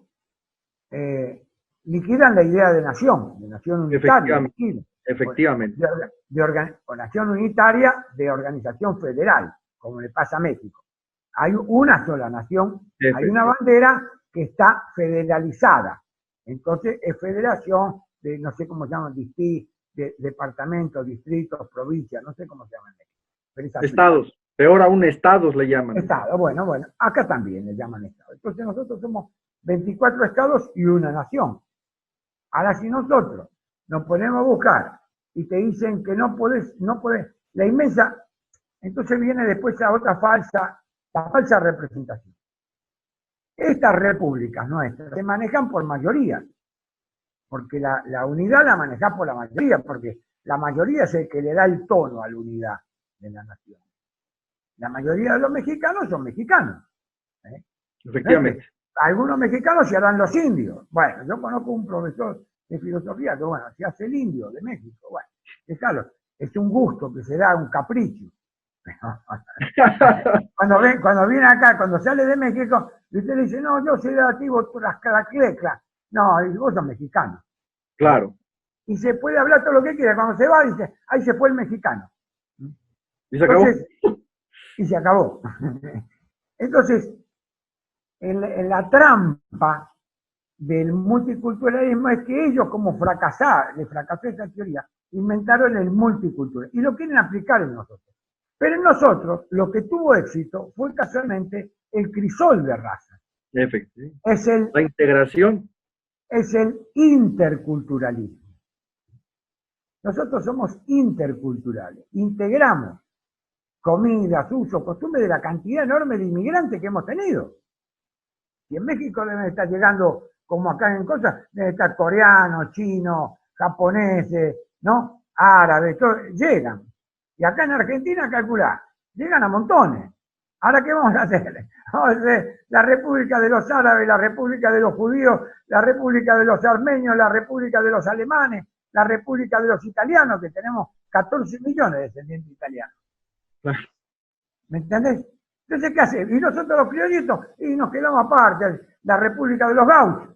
liquidan la idea de nación unitaria. Efectivamente. O nación unitaria de organización federal, como le pasa a México. Hay una sola nación, hay una bandera que está federalizada. Entonces es federación de, no sé cómo se llaman, departamentos, distritos, provincias, no sé cómo se llaman. Estados, peor aún estados le llaman. Estado, bueno, acá también le llaman estado. Entonces nosotros somos 24 estados y una nación. Ahora si nosotros nos ponemos a buscar y te dicen que no podés, la inmensa, entonces viene después la falsa representación. Estas repúblicas nuestras se manejan por mayoría, porque la unidad la maneja por la mayoría, porque la mayoría es el que le da el tono a la unidad de la nación. La mayoría de los mexicanos son mexicanos. Efectivamente. Algunos mexicanos se harán los indios. Bueno, yo conozco un profesor de filosofía que, bueno, se hace el indio de México. Bueno, déjalo, es un gusto que se da, un capricho. Cuando viene acá, cuando sale de México, y usted le dice, no, yo soy relativo tras clecla. No, vos sos mexicano. Claro. Y se puede hablar todo lo que quiera. Cuando se va, dice, ahí se fue el mexicano. ¿Y se acabó? Entonces, y se acabó. Entonces, en la trampa del multiculturalismo es que ellos, como les fracasó esa teoría, inventaron el multiculturalismo y lo quieren aplicar en nosotros. Pero en nosotros, lo que tuvo éxito fue casualmente el crisol de razas. Efectivamente. La integración. Es el interculturalismo. Nosotros somos interculturales, integramos comidas, usos, costumbres de la cantidad enorme de inmigrantes que hemos tenido. Y en México deben estar llegando, como acá en cosas, deben estar coreanos, chinos, japoneses, ¿no? Árabes, llegan. Y acá en Argentina, calculá, llegan a montones. ¿Ahora qué vamos a hacer? Vamos a hacer la República de los Árabes, la República de los Judíos, la República de los Armenios, la República de los Alemanes, la República de los Italianos, que tenemos 14 millones de descendientes italianos. ¿Me entendés? Entonces, ¿qué hace? Y nosotros los criollitos, y nos quedamos aparte, la República de los Gauchos.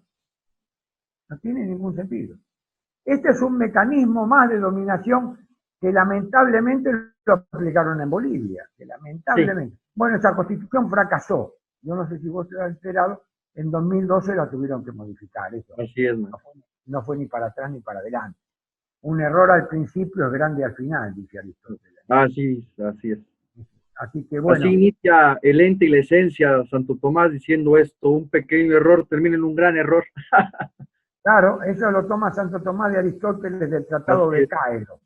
No tiene ningún sentido. Este es un mecanismo más de dominación que lamentablemente lo aplicaron en Bolivia, que lamentablemente. Sí. Bueno, esa constitución fracasó. Yo no sé si vos te has enterado, en 2012 la tuvieron que modificar. Eso así es, no fue ni para atrás ni para adelante. Un error al principio es grande al final, dice Aristóteles. Así es. Así que bueno. Así inicia el ente y la esencia Santo Tomás diciendo esto: un pequeño error termina en un gran error. Claro, eso lo toma Santo Tomás de Aristóteles del Tratado de Cairo.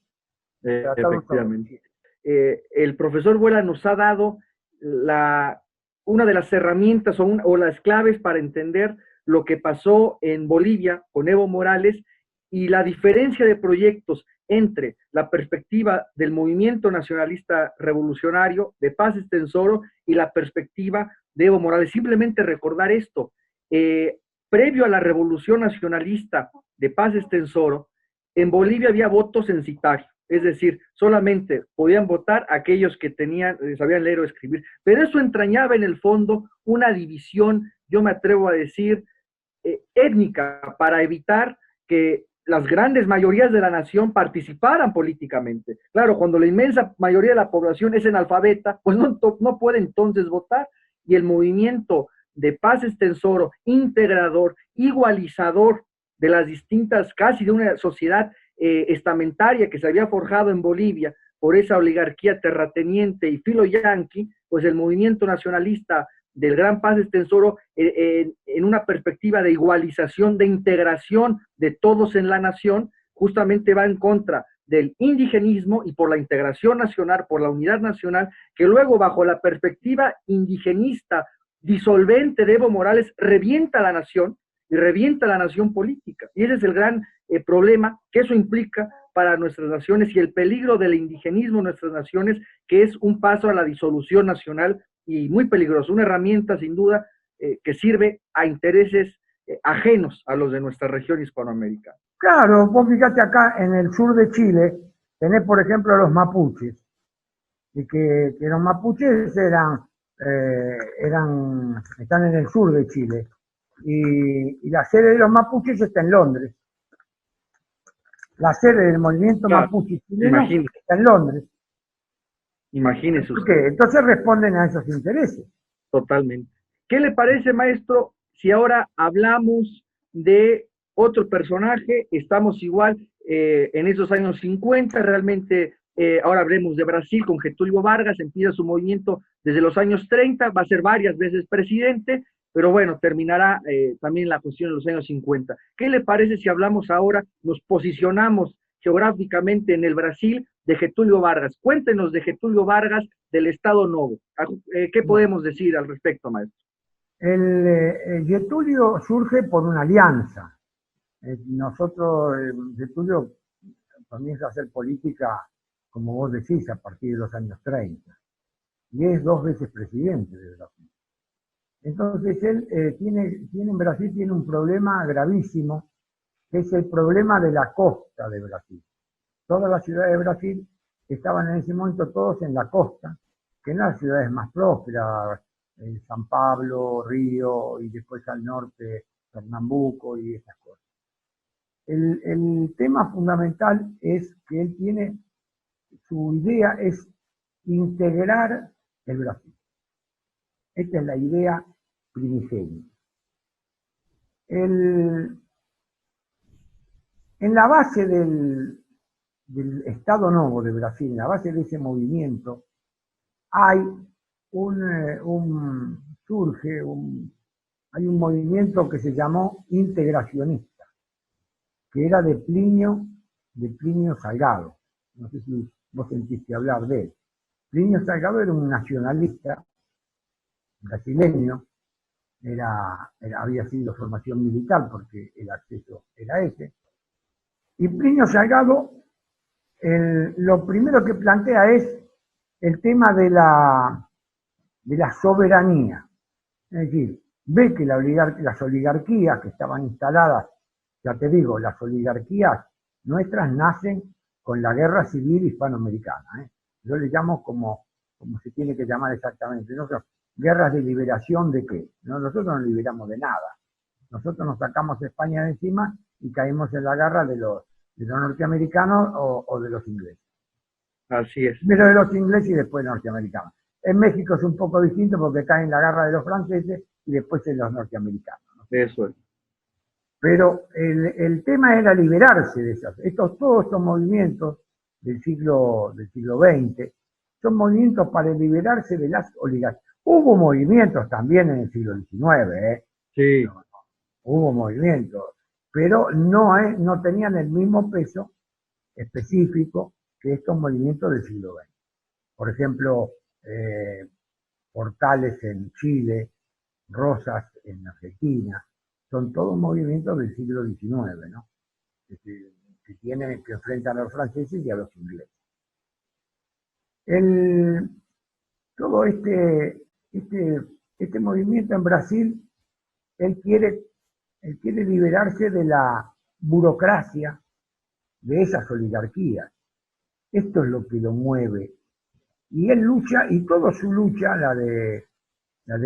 Efectivamente. El profesor Vuela nos ha dado una de las herramientas o las claves para entender lo que pasó en Bolivia con Evo Morales y la diferencia de proyectos entre la perspectiva del movimiento nacionalista revolucionario de Paz Estenssoro y la perspectiva de Evo Morales. Simplemente recordar esto, previo a la revolución nacionalista de Paz Estenssoro, en Bolivia había voto censitario, es decir, solamente podían votar aquellos que sabían leer o escribir, pero eso entrañaba en el fondo una división, yo me atrevo a decir, étnica, para evitar que las grandes mayorías de la nación participaran políticamente. Claro, cuando la inmensa mayoría de la población es analfabeta, pues no puede entonces votar, y el movimiento de Paz Estenssoro, integrador, igualizador de las distintas, casi de una sociedad estamentaria que se había forjado en Bolivia por esa oligarquía terrateniente y filo yanqui, pues el movimiento nacionalista del gran Paz Estenssoro en una perspectiva de igualización, de integración de todos en la nación, justamente va en contra del indigenismo y por la integración nacional, por la unidad nacional, que luego bajo la perspectiva indigenista disolvente de Evo Morales revienta la nación y revienta la nación política. Y ese es el gran problema que eso implica para nuestras naciones y el peligro del indigenismo en nuestras naciones, que es un paso a la disolución nacional y muy peligroso, una herramienta sin duda que sirve a intereses ajenos a los de nuestra región hispanoamericana. Claro, vos fíjate acá en el sur de Chile, tenés por ejemplo los mapuches, y que los mapuches están en el sur de Chile, y la sede de los mapuches está en Londres. La sede del movimiento mapuche chileno está en Londres. Imagínese usted. ¿Por qué? Entonces responden a esos intereses. Totalmente. ¿Qué le parece, maestro, si ahora hablamos de otro personaje? Estamos igual en esos años 50, realmente ahora hablemos de Brasil con Getúlio Vargas, empieza su movimiento desde los años 30, va a ser varias veces presidente, pero bueno, terminará también la cuestión en los años 50. ¿Qué le parece si hablamos ahora, nos posicionamos geográficamente en el Brasil de Getúlio Vargas? Cuéntenos de Getúlio Vargas del Estado Novo. ¿Qué podemos decir al respecto, maestro? Getúlio surge por una alianza. Getúlio comienza a hacer política, como vos decís, a partir de los años 30. Y es 2 veces presidente de Brasil. Entonces él en Brasil tiene un problema gravísimo, que es el problema de la costa de Brasil. Todas las ciudades de Brasil estaban en ese momento todos en la costa, que eran las ciudades más prósperas, San Pablo, Río, y después al norte Pernambuco y esas cosas. El tema fundamental es que él tiene, su idea es integrar el Brasil. Esta es la idea primigenia. En la base del Estado Novo de Brasil, en la base de ese movimiento, hay hay un movimiento que se llamó integracionista, que era de Plinio Salgado. No sé si vos sentiste hablar de él. Plinio Salgado era un nacionalista brasileño, había sido formación militar porque el acceso era ese. Y Plinio Salgado, lo primero que plantea es el tema de la soberanía. Es decir, ve que las oligarquías que estaban instaladas, ya te digo, las oligarquías nuestras nacen con la guerra civil hispanoamericana. Yo le llamo como se tiene que llamar exactamente. Nosotros, guerras de liberación de qué. No, nosotros no liberamos de nada. Nosotros nos sacamos a España de encima y caímos en la guerra de los norteamericanos o de los ingleses. Así es. Primero de los ingleses y después de los norteamericanos. En México es un poco distinto porque cae en la guerra de los franceses y después en los norteamericanos, ¿no? Eso es. Pero el tema era liberarse de todos estos movimientos del siglo XX, son movimientos para liberarse de las oligarquías. Hubo movimientos también en el siglo XIX, Sí. Hubo movimientos, pero no tenían el mismo peso específico que estos movimientos del siglo XX. Por ejemplo, Portales en Chile, Rosas en Argentina, son todos movimientos del siglo XIX, ¿no? Que enfrentan a los franceses y a los ingleses. Todo este movimiento en Brasil, él quiere liberarse de la burocracia de esas oligarquías. Esto es lo que lo mueve. Y él lucha, y toda su lucha, la de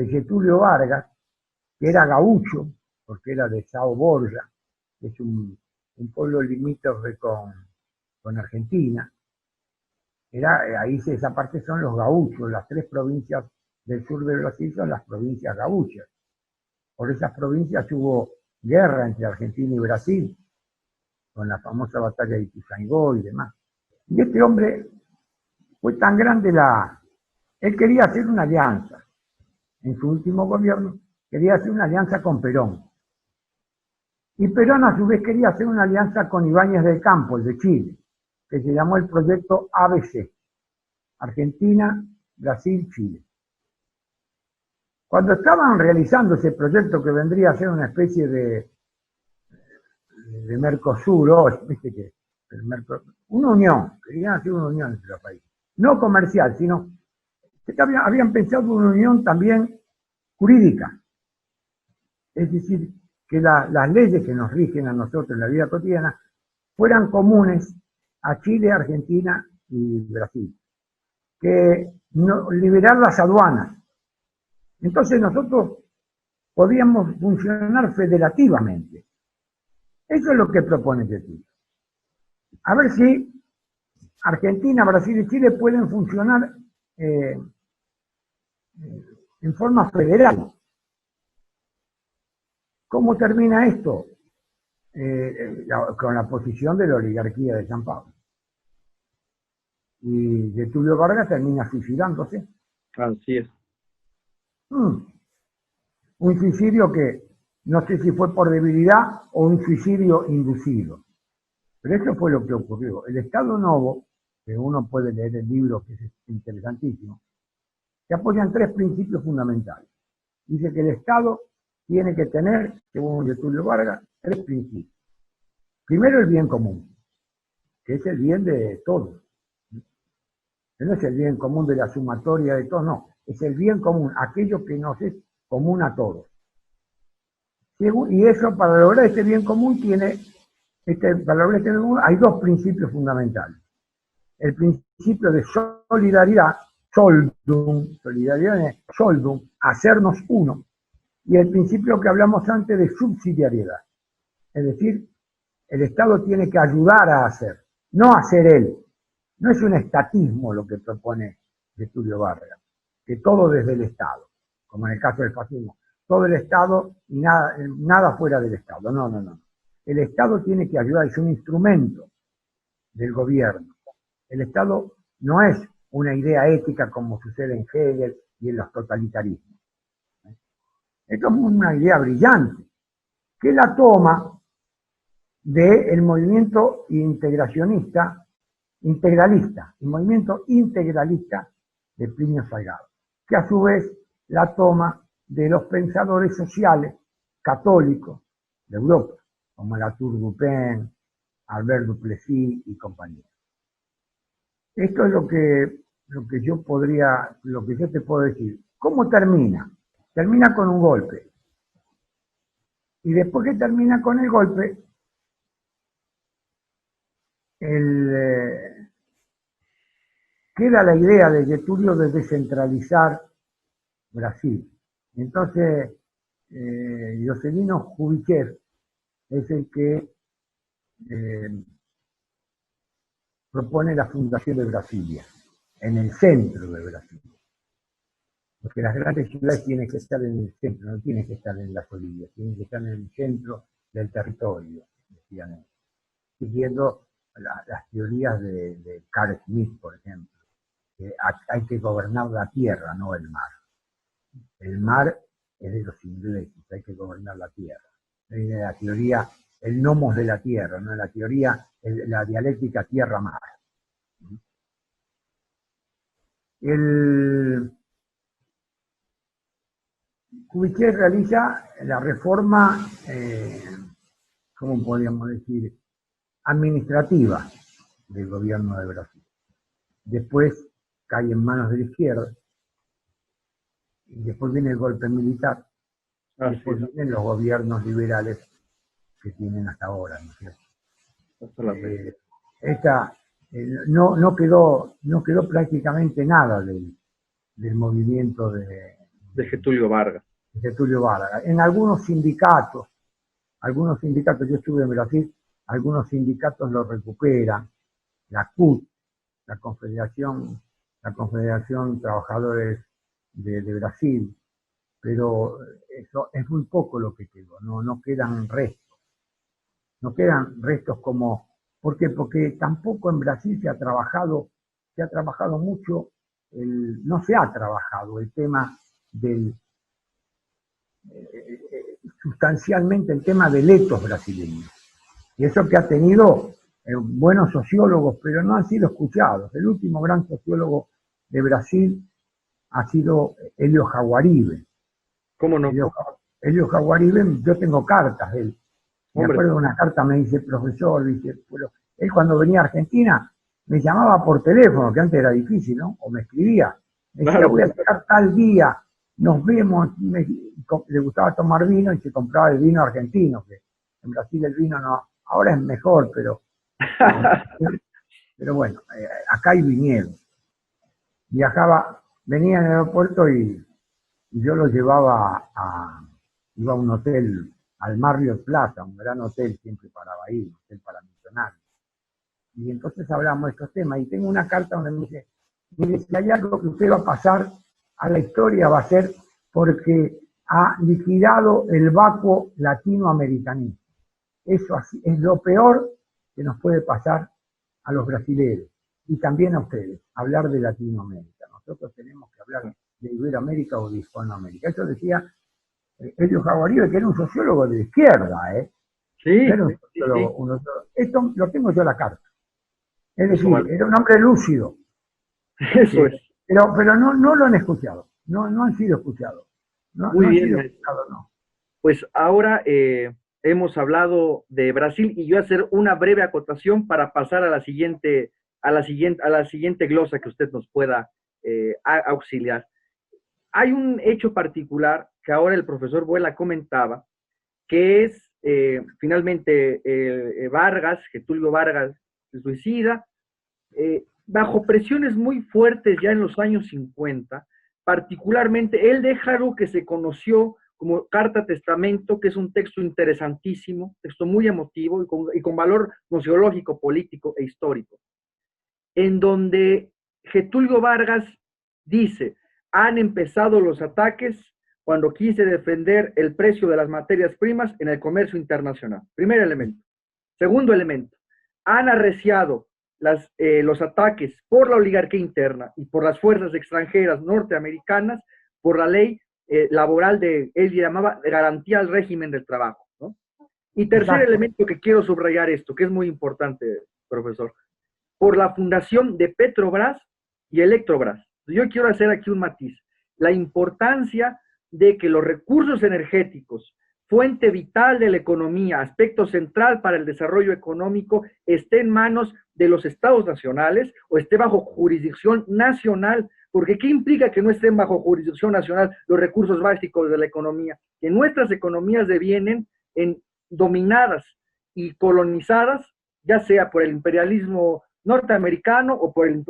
Getúlio Vargas, que era gaucho, porque era de São Borja, que es un pueblo limítrofe con Argentina. Esa parte son los gauchos, las 3 provincias del sur de Brasil son las provincias gauchas. Por esas provincias hubo guerra entre Argentina y Brasil, con la famosa batalla de Ituzaingó y demás. Y este hombre fue tan grande él quería hacer una alianza. En su último gobierno quería hacer una alianza con Perón. Y Perón a su vez quería hacer una alianza con Ibáñez del Campo, el de Chile, que se llamó el proyecto ABC, Argentina, Brasil, Chile. Cuando estaban realizando ese proyecto que vendría a ser una especie de Mercosur, una unión, querían hacer una unión entre los países, no comercial, sino que habían pensado una unión también jurídica. Es decir, que las leyes que nos rigen a nosotros en la vida cotidiana fueran comunes a Chile, Argentina y Brasil. Que liberar las aduanas. Entonces nosotros podíamos funcionar federativamente. Eso es lo que propone Getúlio. A ver si Argentina, Brasil y Chile pueden funcionar en forma federal. ¿Cómo termina esto? Con la posición de la oligarquía de San Pablo. Y Getúlio Vargas termina suicidándose. Así es. Un suicidio que no sé si fue por debilidad o un suicidio inducido. Pero eso fue lo que ocurrió. El Estado Novo, que uno puede leer el libro, que es interesantísimo, se apoya en 3 principios fundamentales. Dice que el Estado tiene que tener, según Getúlio Vargas, 3 principios. Primero, el bien común, que es el bien de todos. No es el bien común de la sumatoria de todos, no. Es el bien común, aquello que nos es común a todos. Y eso, para lograr este bien común, hay 2 principios fundamentales. El principio de solidaridad, soldum, hacernos uno, y el principio que hablamos antes de subsidiariedad. Es decir, el Estado tiene que ayudar a hacer, no hacer él. No es un estatismo lo que propone Getúlio Vargas, que todo desde el Estado, como en el caso del fascismo, todo el Estado y nada fuera del Estado. No. El Estado tiene que ayudar, es un instrumento del gobierno. El Estado no es una idea ética como sucede en Hegel y en los totalitarismos. Esto es una idea brillante, que la toma del movimiento integralista, el movimiento integralista de Plinio Salgado, que a su vez la toma de los pensadores sociales católicos de Europa, como Latour Dupin, Albert Duplessis y compañía. Esto es lo que yo te puedo decir. ¿Cómo termina? Termina con un golpe. Y después que termina con el golpe, queda la idea de Getúlio de descentralizar Brasil. Entonces, Juscelino Kubitschek es el que propone la fundación de Brasilia, en el centro de Brasil. Porque las grandes ciudades tienen que estar en el centro, no tienen que estar en las orillas, tienen que estar en el centro del territorio, decían ellos. Siguiendo las teorías de Carl Smith, por ejemplo, que hay que gobernar la tierra, no el mar. El mar es de los ingleses, hay que gobernar la tierra. La teoría, el nomos de la tierra, ¿no? La teoría, la dialéctica tierra-mar. Kubitschek realiza la reforma, ¿cómo podríamos decir?, administrativa del gobierno de Brasil. Después cae en manos de la izquierda, y después viene el golpe militar, después vienen los gobiernos liberales que tienen hasta ahora, ¿no es cierto? No quedó prácticamente nada del movimiento de Getúlio Vargas. En algunos sindicatos, yo estuve en Brasil, algunos sindicatos lo recuperan, la CUT, la Confederación Trabajadores de Brasil, pero eso es muy poco lo que quedó, no quedan restos. No quedan restos como... ¿Por qué? Porque tampoco en Brasil se ha trabajado mucho, no se ha trabajado el tema sustancialmente el tema del etos brasileño. Y eso que ha tenido buenos sociólogos, pero no han sido escuchados. El último gran sociólogo de Brasil ha sido Helio Jaguaribe. ¿Cómo no? Helio Jaguaribe, yo tengo cartas de él. Me acuerdo de una carta, me dice, profesor, pero él cuando venía a Argentina me llamaba por teléfono, que antes era difícil, ¿no? O me escribía. Me decía, voy a llegar tal día, nos vemos. Le gustaba tomar vino y se compraba el vino argentino, que en Brasil el vino no, ahora es mejor, pero bueno, acá hay viñedos. Venía en el aeropuerto y yo lo llevaba iba a un hotel, al Marriott Plaza, un gran hotel, siempre paraba ahí, un hotel para millonarios. Y entonces hablamos de estos temas, y tengo una carta donde me dice, mire, si hay algo que usted va a pasar a la historia, va a ser porque ha liquidado el vacuo latinoamericanismo. Eso es lo peor que nos puede pasar a los brasileños, y también a ustedes, hablar de Latinoamérica. Nosotros tenemos que hablar de Iberoamérica o de Hispanoamérica. Eso decía Helio Jaguaribe, que era un sociólogo de izquierda, ¿eh? Sí, era un sociólogo, sí. Esto lo tengo yo en la carta. Es decir, era un hombre lúcido. Eso es. Pero no lo han escuchado, no han sido escuchados. No, Muy no ha bien, sido maestro. buscado, no. Pues ahora hemos hablado de Brasil y yo hacer una breve acotación para pasar a la siguiente glosa que usted nos pueda auxiliar. Hay un hecho particular que ahora el profesor Vuela comentaba, que es finalmente Vargas, Getúlio Vargas se suicida, bajo presiones muy fuertes ya en los años 50, particularmente él deja algo que se conoció como Carta Testamento, que es un texto interesantísimo, texto muy emotivo y con valor museológico, político e histórico, en donde Getúlio Vargas dice, han empezado los ataques cuando quise defender el precio de las materias primas en el comercio internacional. Primer elemento. Segundo elemento, han arreciado los ataques por la oligarquía interna y por las fuerzas extranjeras norteamericanas por la ley laboral él llamaba garantía al régimen del trabajo, ¿no? Y tercer Exacto. elemento que quiero subrayar esto, que es muy importante, profesor, por la fundación de Petrobras y Electrobras. Yo quiero hacer aquí un matiz. La importancia de que los recursos energéticos, fuente vital de la economía, aspecto central para el desarrollo económico, esté en manos de los estados nacionales o esté bajo jurisdicción nacional, porque ¿qué implica que no estén bajo jurisdicción nacional los recursos básicos de la economía? Que nuestras economías devienen dominadas y colonizadas, ya sea por el imperialismo norteamericano o por el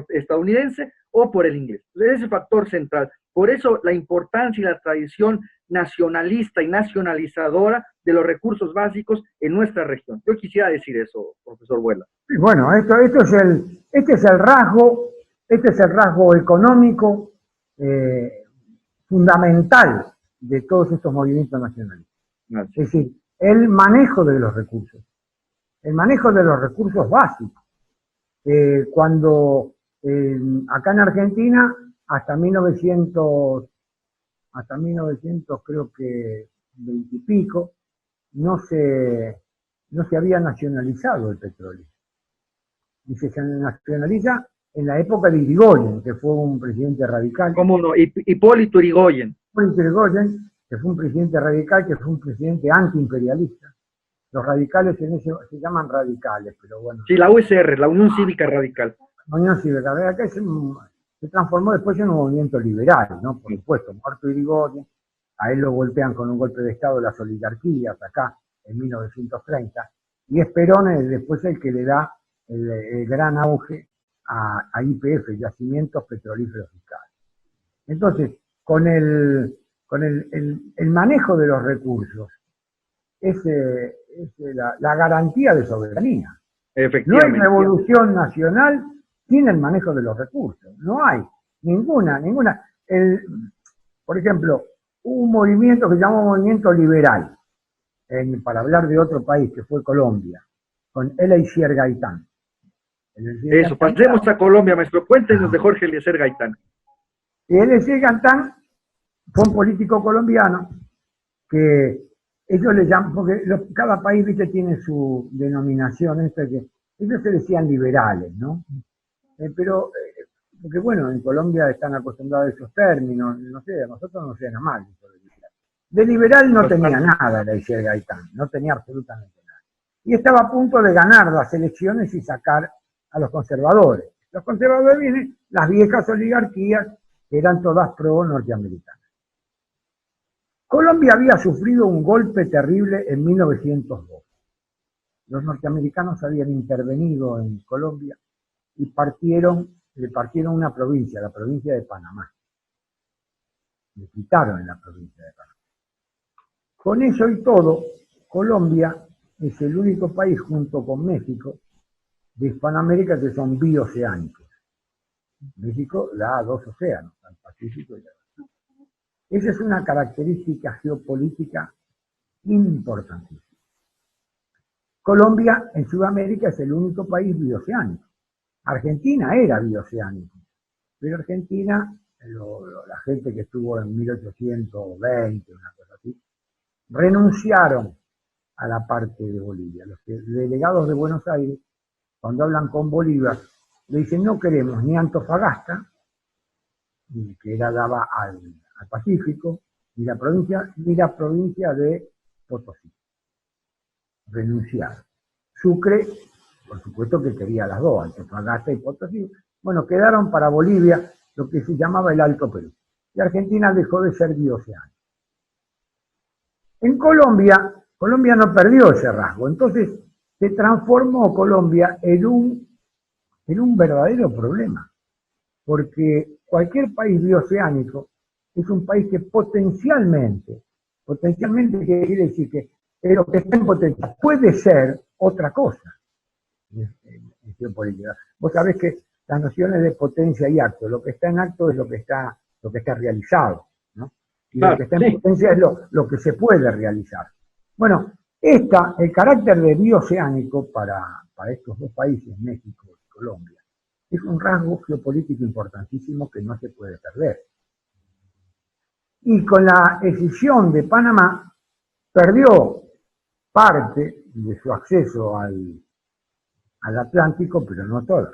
estadounidense o por el inglés. Ese factor central. Por eso la importancia y la tradición nacionalista y nacionalizadora de los recursos básicos en nuestra región. Yo quisiera decir eso, profesor Vuela. Y bueno, este es el rasgo económico fundamental de todos estos movimientos nacionales. Gracias. Es decir, el manejo de los recursos básicos. Cuando acá en Argentina, hasta 1900 creo que 20 y pico, no se había nacionalizado el petróleo. Y se nacionaliza en la época de Irigoyen, que fue un presidente radical. ¿Cómo no? Hipólito Yrigoyen. Hipólito Yrigoyen, que fue un presidente radical, que fue un presidente antiimperialista. Los radicales se llaman radicales, pero bueno. Sí, la USR, la Unión Cívica Radical. La Unión Cívica Radical se transformó después en un movimiento liberal, ¿no? Por supuesto, muerto Irigoyen, a él lo golpean con un golpe de Estado las oligarquías acá en 1930, y es Perón después el que le da el gran auge a YPF, Yacimientos Petrolíferos Fiscales. Entonces, con el manejo de los recursos, es la garantía de soberanía. No hay revolución nacional sin el manejo de los recursos. No hay ninguna. Por ejemplo, hubo un movimiento que se llamó movimiento liberal, para hablar de otro país, que fue Colombia, con Eliezer Gaitán. Eso, pasemos a Colombia, maestro. Cuéntenos de Jorge Eliezer Gaitán. Y Eliezer Gaitán fue un político colombiano que ellos le llaman, porque cada país, viste, tiene su denominación, ellos se decían liberales, ¿no? Porque bueno, en Colombia están acostumbrados a esos términos, no sé, a nosotros nos suena mal. De liberal no tenía nada Eliezer Gaitán, no tenía absolutamente nada. Y estaba a punto de ganar las elecciones y sacar a los conservadores. Los conservadores vienen las viejas oligarquías que eran todas pro-norteamericanas. Colombia había sufrido un golpe terrible en 1902. Los norteamericanos habían intervenido en Colombia y le partieron una provincia, la provincia de Panamá. Le quitaron en la provincia de Panamá. Con eso y todo, Colombia es el único país, junto con México, de Hispanoamérica que son bioceánicos. México da dos océanos, el Pacífico y el Atlántico. Esa es una característica geopolítica importantísima. Colombia en Sudamérica es el único país bioceánico. Argentina era bioceánico, pero Argentina, la gente que estuvo en 1820, una cosa así, renunciaron a la parte de Bolivia. Los delegados de Buenos Aires, cuando hablan con Bolívar, le dicen: no queremos ni Antofagasta, que daba al Pacífico, ni la provincia de Potosí. Renunciaron. Sucre, por supuesto que quería las dos, Antofagasta y Potosí. Bueno, quedaron para Bolivia lo que se llamaba el Alto Perú. Y Argentina dejó de ser bioceánico. En Colombia, Colombia no perdió ese rasgo, entonces se transformó Colombia en un verdadero problema, porque cualquier país bioceánico es un país que potencialmente quiere decir que lo que está en potencial puede ser otra cosa en geopolítica. Vos sabés que las nociones de potencia y acto, lo que está en acto es lo que está realizado, ¿no? Y lo que está en potencia es lo que se puede realizar. Bueno, el carácter de bioceánico para estos dos países, México y Colombia, es un rasgo geopolítico importantísimo que no se puede perder. Y con la escisión de Panamá, perdió parte de su acceso al Atlántico, pero no toda.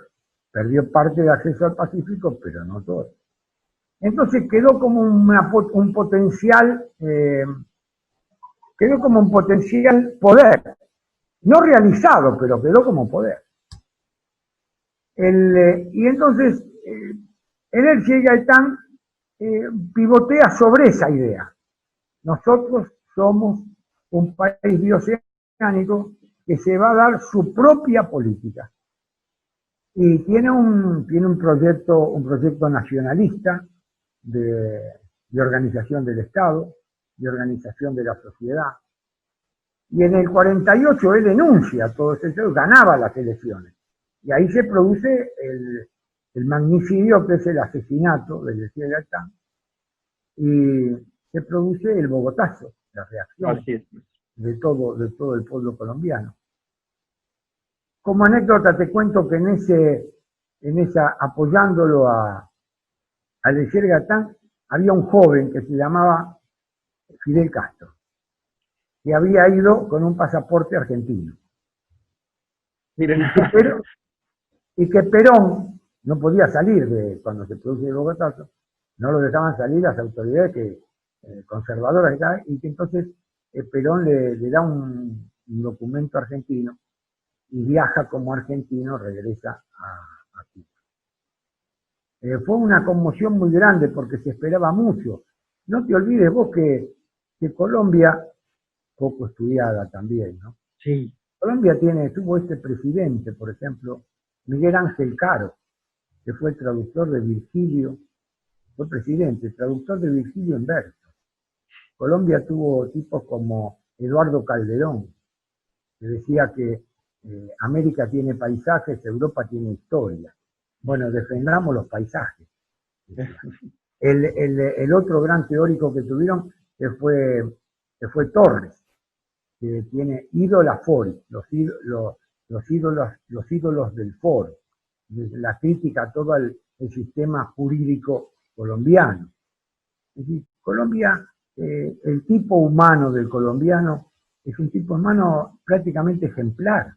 Perdió parte de acceso al Pacífico, pero no toda. Entonces quedó como un potencial poder, no realizado, pero quedó como poder. Y entonces Energy Gaitán pivotea sobre esa idea. Nosotros somos un país bioceánico que se va a dar su propia política. Y tiene un proyecto nacionalista de organización del Estado, de organización de la sociedad. Y en el 48 él denuncia todo eso, ganaba las elecciones. Y ahí se produce el magnicidio, que es el asesinato del Energy Gaitán, y se produce el Bogotazo, la reacción de todo el pueblo colombiano. Como anécdota te cuento que apoyándolo a Energy Gaitán, había un joven que se llamaba Fidel Castro, que había ido con un pasaporte argentino. Miren. Y que Perón no podía salir cuando se produce el Bogotazo, no lo dejaban salir las autoridades conservadoras y que entonces Perón le da un documento argentino y viaja como argentino, regresa a Cuba. Fue una conmoción muy grande porque se esperaba mucho. No te olvides vos que Colombia, poco estudiada también, ¿no? Sí. Colombia tuvo este presidente, por ejemplo, Miguel Ángel Caro, que fue el traductor de Virgilio, fue presidente, traductor de Virgilio en verso. Colombia tuvo tipos como Eduardo Calderón, que decía que América tiene paisajes, Europa tiene historia. Bueno, defendamos los paisajes. El otro gran teórico que tuvieron que fue Torres, que tiene ídola fori, los ídolos del foro, la crítica a todo el sistema jurídico colombiano. Es decir, Colombia, el tipo humano del colombiano es un tipo humano prácticamente ejemplar,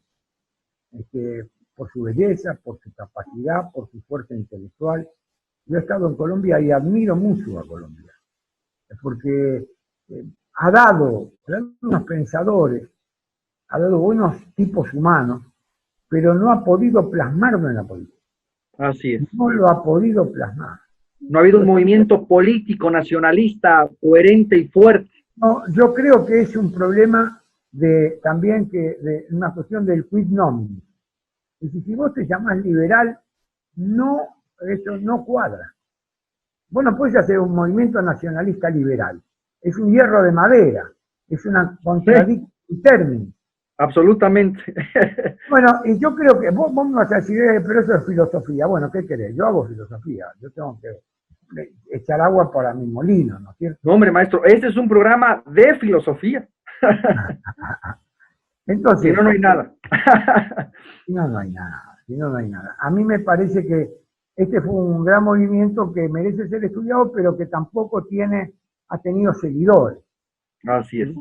por su belleza, por su capacidad, por su fuerza intelectual. Yo he estado en Colombia y admiro mucho a Colombia, porque ha dado unos pensadores, ha dado buenos tipos humanos, pero no ha podido plasmarlo en la política. Así es. No lo ha podido plasmar. No ha habido un movimiento político nacionalista coherente y fuerte. No, yo creo que es un problema también de una cuestión del quid nomini. Y si vos te llamás liberal, eso no cuadra. Vos no podés hacer un movimiento nacionalista liberal. Es un hierro de madera. Es una contradicción in terminis. Absolutamente. Bueno, y yo creo que vos me vas a decir, pero eso es filosofía. Bueno, ¿qué querés? Yo hago filosofía. Yo tengo que echar agua para mi molino, ¿no es cierto? No, hombre, maestro, este es un programa de filosofía. Entonces, si no, no hay nada. Si no, no hay nada. A mí me parece que este fue un gran movimiento que merece ser estudiado, pero que tampoco ha tenido seguidores. Así es.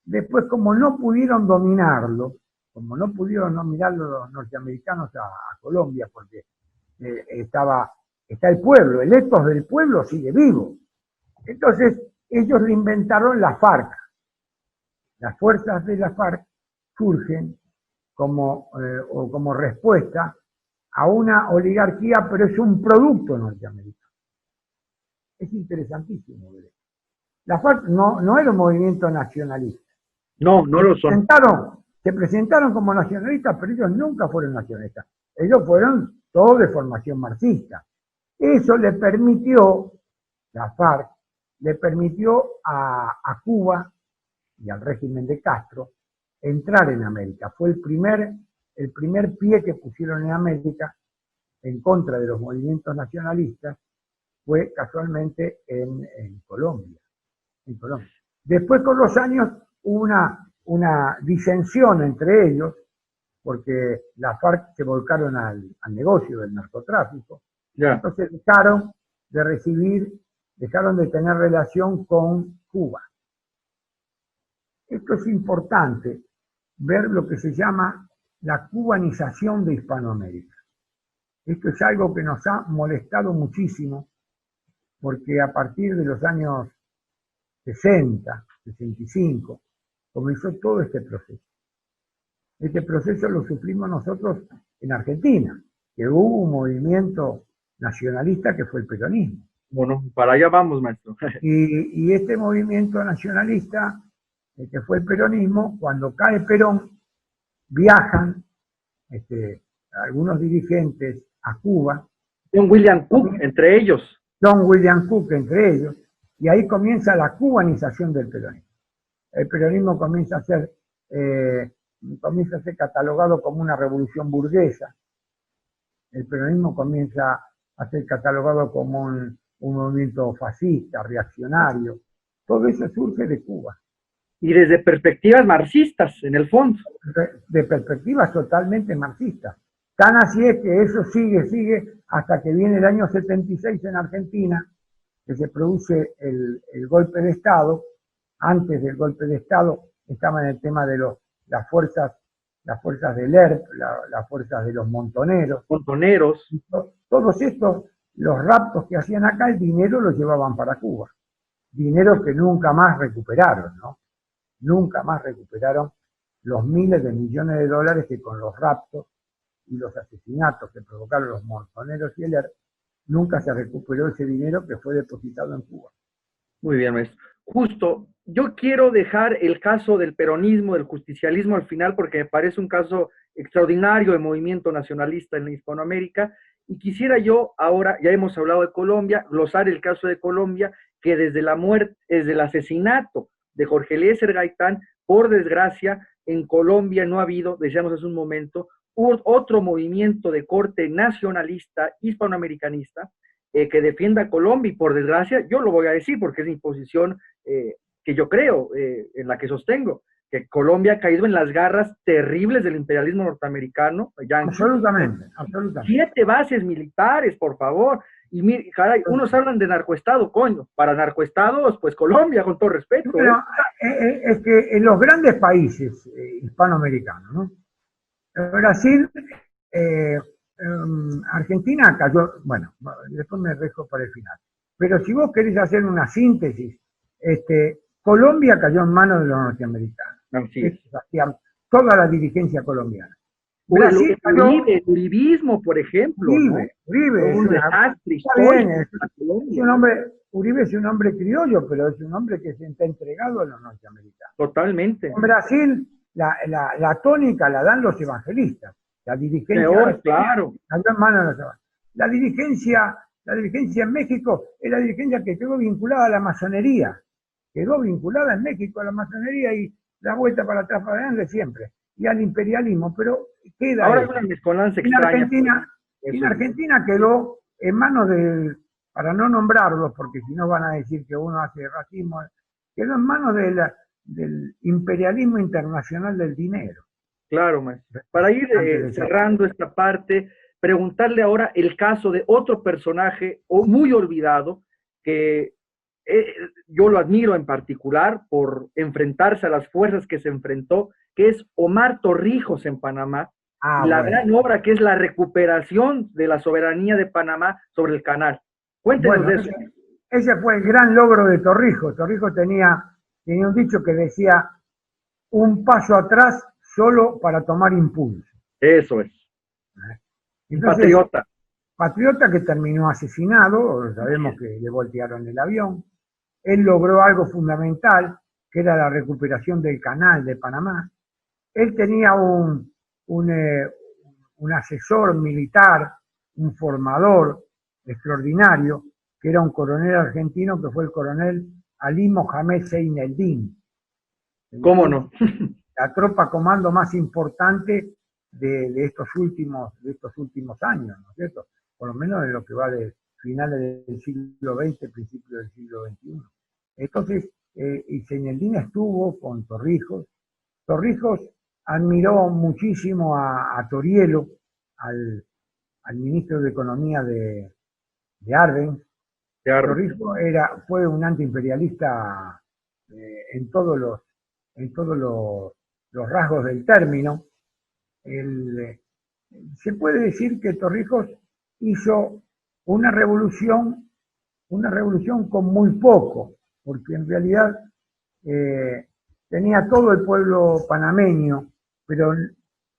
Después, como no pudieron dominarlo, los norteamericanos a Colombia, porque está el pueblo, el ethos del pueblo sigue vivo. Entonces, ellos reinventaron la FARC. Las fuerzas de la FARC surgen como respuesta a una oligarquía, pero es un producto norteamericano. Es interesantísimo ver eso. La FARC no era un movimiento nacionalista. No, no lo son. Se presentaron como nacionalistas, pero ellos nunca fueron nacionalistas. Ellos fueron todos de formación marxista. Eso le permitió, la FARC, le permitió a Cuba y al régimen de Castro entrar en América. Fue el primer pie que pusieron en América en contra de los movimientos nacionalistas, fue casualmente en Colombia. Después, con los años, hubo una disensión entre ellos, porque la FARC se volcaron al negocio del narcotráfico. Ya. Entonces dejaron de tener relación con Cuba. Esto es importante, ver lo que se llama la cubanización de Hispanoamérica. Esto es algo que nos ha molestado muchísimo, porque a partir de los años 60, 65, comenzó todo este proceso. Este proceso lo sufrimos nosotros en Argentina, que hubo un movimiento nacionalista que fue el peronismo. Bueno, para allá vamos, maestro. Y este movimiento nacionalista, que fue el peronismo, cuando cae Perón, viajan algunos dirigentes a Cuba. John William Cook, entre ellos. John William Cook, entre ellos, y ahí comienza la cubanización del peronismo. El peronismo comienza a ser catalogado como una revolución burguesa. El peronismo comienza a ser catalogado como un movimiento fascista, reaccionario. Todo eso surge de Cuba. Y desde perspectivas marxistas, en el fondo. De perspectivas totalmente marxistas. Tan así es que eso sigue hasta que viene el año 76 en Argentina, que se produce el golpe de Estado. Antes del golpe de Estado estaba en el tema de las fuerzas del ERP, las fuerzas de los montoneros. Todos estos, los raptos que hacían acá, el dinero lo llevaban para Cuba. Dinero que nunca más recuperaron, ¿no? Nunca más recuperaron los miles de millones de dólares que con los raptos y los asesinatos que provocaron los montoneros y el ERP, nunca se recuperó ese dinero que fue depositado en Cuba. Muy bien, maestro. Justo, yo quiero dejar el caso del peronismo, del justicialismo al final, porque me parece un caso extraordinario de movimiento nacionalista en Hispanoamérica, y quisiera yo ahora, ya hemos hablado de Colombia, glosar el caso de Colombia, que desde el asesinato de Jorge Eliezer Gaitán, por desgracia, en Colombia no ha habido, decíamos hace un momento, otro movimiento de corte nacionalista, hispanoamericanista, que defienda a Colombia, y por desgracia, yo lo voy a decir porque es mi posición que yo creo, en la que sostengo, que Colombia ha caído en las garras terribles del imperialismo norteamericano. Absolutamente. 7 bases militares, por favor. Y caray, unos hablan de narcoestado, coño. Para narcoestados, pues Colombia, con todo respeto. Pero es que en los grandes países hispanoamericanos, ¿no? Brasil, Argentina cayó, bueno, después me dejo para el final. Pero si vos querés hacer una síntesis, Colombia cayó en manos de los norteamericanos. Sí. Toda la dirigencia colombiana. Brasil cayó, el uribismo, por ejemplo. Uribe un desastre histórico. Uribe es un hombre criollo, pero es un hombre que se está entregado a los norteamericanos. Totalmente. En Brasil, la tónica la dan los evangelistas. La dirigencia. Claro. La dirigencia en México es la dirigencia que quedó vinculada a la masonería. Quedó vinculada en México a la masonería y la vuelta para atrás para adelante siempre. Y al imperialismo, pero queda. Ahora hay una mezcolanza extraña. En Argentina quedó en manos para no nombrarlos, porque si no van a decir que uno hace racismo, quedó en manos del imperialismo internacional del dinero. Claro, maestro. Para ir cerrando esta parte, preguntarle ahora el caso de otro personaje muy olvidado, que yo lo admiro en particular por enfrentarse a las fuerzas que se enfrentó, que es Omar Torrijos en Panamá, gran obra que es la recuperación de la soberanía de Panamá sobre el canal. Cuéntenos de eso. ese fue el gran logro de Torrijos. Torrijos tenía un dicho que decía: un paso atrás solo para tomar impulso. Eso es. Un Entonces, patriota. patriota que terminó asesinado, sabemos que le voltearon el avión. Él logró algo fundamental, que era la recuperación del canal de Panamá. Él tenía un asesor militar, un formador extraordinario, que era un coronel argentino, que fue el coronel Ali Mohamed Zeineldin. ¿Cómo no? La tropa comando más importante de estos últimos años, ¿no es cierto? Por lo menos en lo que va de finales del siglo XX, principios del siglo XXI. Entonces, y Zeineldin estuvo con Torrijos. Torrijos admiró muchísimo a Torielo, al ministro de Economía de Arbenz. Torrijos fue un antiimperialista en todos los rasgos del término. Se puede decir que Torrijos hizo una revolución con muy poco, porque en realidad tenía todo el pueblo panameño, pero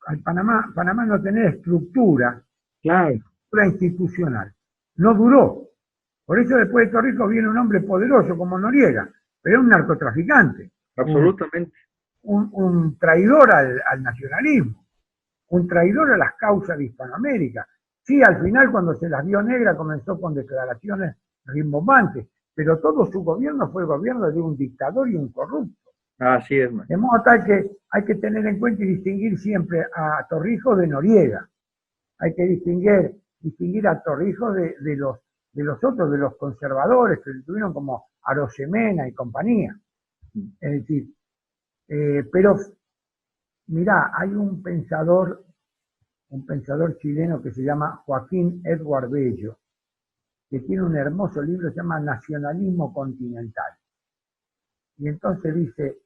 al Panamá no tenía estructura, claro, institucional. No duró. Por eso después de Torrijos viene un hombre poderoso como Noriega, pero es un narcotraficante. Absolutamente. Un traidor al nacionalismo, un traidor a las causas de Hispanoamérica. Sí, al final cuando se las vio negra comenzó con declaraciones rimbombantes, pero todo su gobierno fue el gobierno de un dictador y un corrupto. Así es, man. De modo tal que hay que tener en cuenta y distinguir siempre a Torrijos de Noriega. Hay que distinguir a Torrijos de los otros, de los conservadores que tuvieron como Arosemena y compañía. Es decir, pero mirá, hay un pensador chileno que se llama Joaquín Edward Bello, que tiene un hermoso libro que se llama Nacionalismo Continental. Y entonces dice: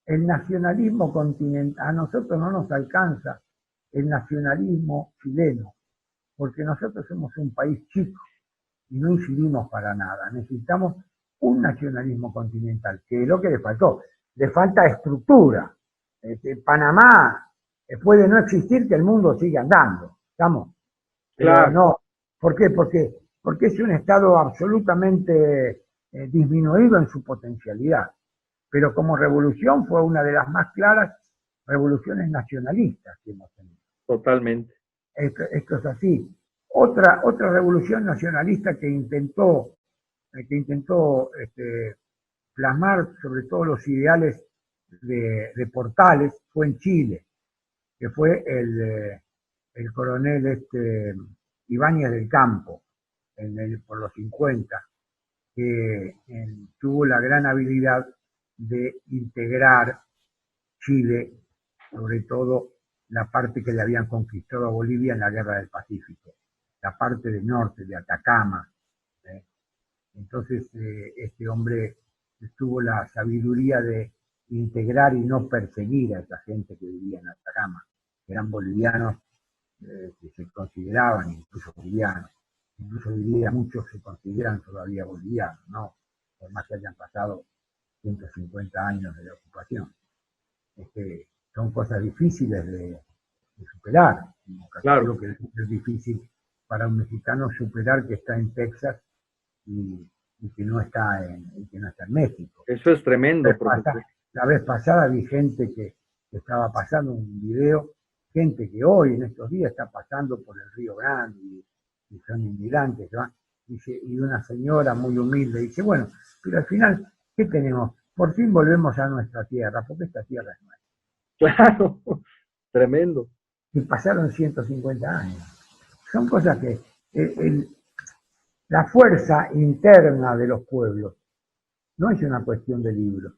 el nacionalismo continental, a nosotros no nos alcanza el nacionalismo chileno, porque nosotros somos un país chico y no incidimos para nada. Necesitamos un nacionalismo continental, que es lo que le faltó. Le falta estructura. Panamá puede no existir, que el mundo siga andando, ¿estamos? Pero claro. No. ¿Por qué? Porque es un estado absolutamente disminuido en su potencialidad. Pero como revolución fue una de las más claras revoluciones nacionalistas que hemos tenido. Totalmente. Esto es así. Otra revolución nacionalista que intentó plasmar sobre todo los ideales de Portales fue en Chile, que fue el coronel Ibáñez del Campo, por los 50, que tuvo la gran habilidad de integrar Chile, sobre todo la parte que le habían conquistado a Bolivia en la Guerra del Pacífico, la parte del norte, de Atacama. Entonces, este hombre tuvo la sabiduría de integrar y no perseguir a esa gente que vivía en Atacama, que eran bolivianos, que se consideraban incluso bolivianos. Incluso diría, muchos se consideran todavía bolivianos, ¿no? Por más que hayan pasado 150 años de la ocupación. Son cosas difíciles de superar. Claro que es difícil para un mexicano superar que está en Texas y que no está en México. Eso es tremendo. La vez pasada vi gente que estaba pasando un video, gente que hoy en estos días está pasando por el Río Grande y son inmigrantes, ¿no? Y una señora muy humilde dice: bueno, pero al final, ¿qué tenemos? Por fin volvemos a nuestra tierra, porque esta tierra es nuestra. Claro, tremendo. Y pasaron 150 años. Son cosas que la fuerza interna de los pueblos no es una cuestión de libros.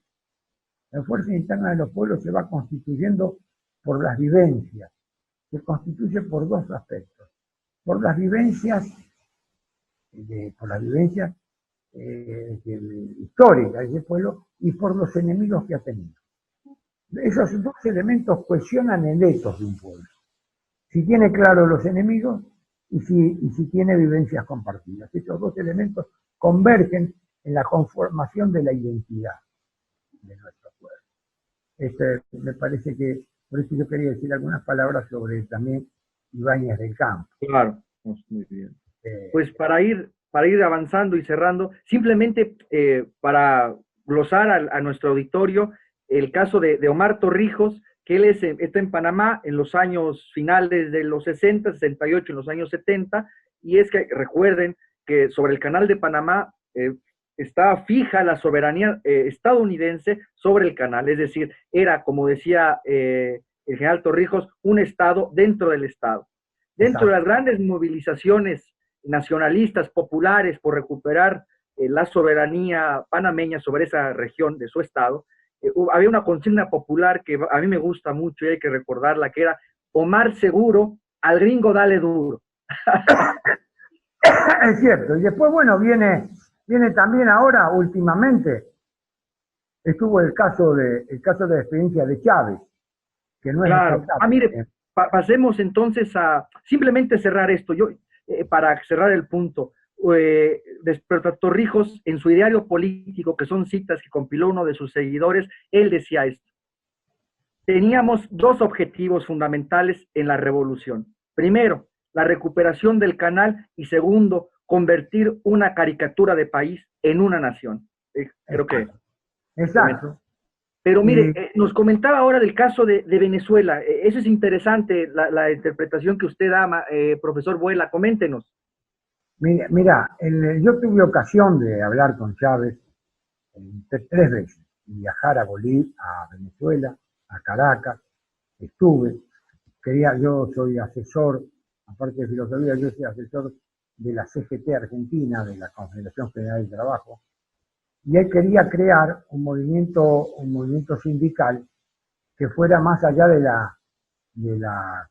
La fuerza interna de los pueblos se va constituyendo por las vivencias. Se constituye por dos aspectos. Por las vivencias históricas de ese pueblo y por los enemigos que ha tenido. Esos dos elementos cohesionan el ethos de un pueblo. Si tiene claro los enemigos y si tiene vivencias compartidas. Estos dos elementos convergen en la conformación de la identidad de nuestro pueblo. Me parece que, por eso yo quería decir algunas palabras sobre también Ibáñez del Campo. Claro, muy bien. Pues para ir avanzando y cerrando, simplemente para glosar a nuestro auditorio el caso de Omar Torrijos, que él está en Panamá en los años finales de los 60, 68, en los años 70, y es que recuerden que sobre el canal de Panamá está fija la soberanía estadounidense sobre el canal, es decir, era, como decía el general Torrijos, un estado dentro del estado. Dentro de las grandes movilizaciones nacionalistas, populares, por recuperar la soberanía panameña sobre esa región de su estado, había una consigna popular que a mí me gusta mucho y hay que recordarla, que era Omar seguro, al gringo dale duro. Es cierto, y después, bueno, viene también ahora, últimamente, estuvo el caso de la experiencia de Chávez, que no claro. es Mire, pasemos entonces a simplemente cerrar esto. Yo, para cerrar el punto, Torrijos, en su diario político, que son citas que compiló uno de sus seguidores, él decía esto: teníamos dos objetivos fundamentales en la revolución. Primero, la recuperación del canal, y segundo, convertir una caricatura de país en una nación. Creo que... Exacto. Pero mire, nos comentaba ahora del caso de Venezuela. Eso es interesante, la interpretación que usted da, profesor Vuela. Coméntenos. Mira, yo tuve ocasión de hablar con Chávez 3 veces, viajar a Bolivia, a Venezuela, a Caracas, estuve. Yo soy asesor, aparte de filosofía, yo soy asesor de la CGT Argentina, de la Confederación General del Trabajo, y él quería crear un movimiento sindical que fuera más allá de la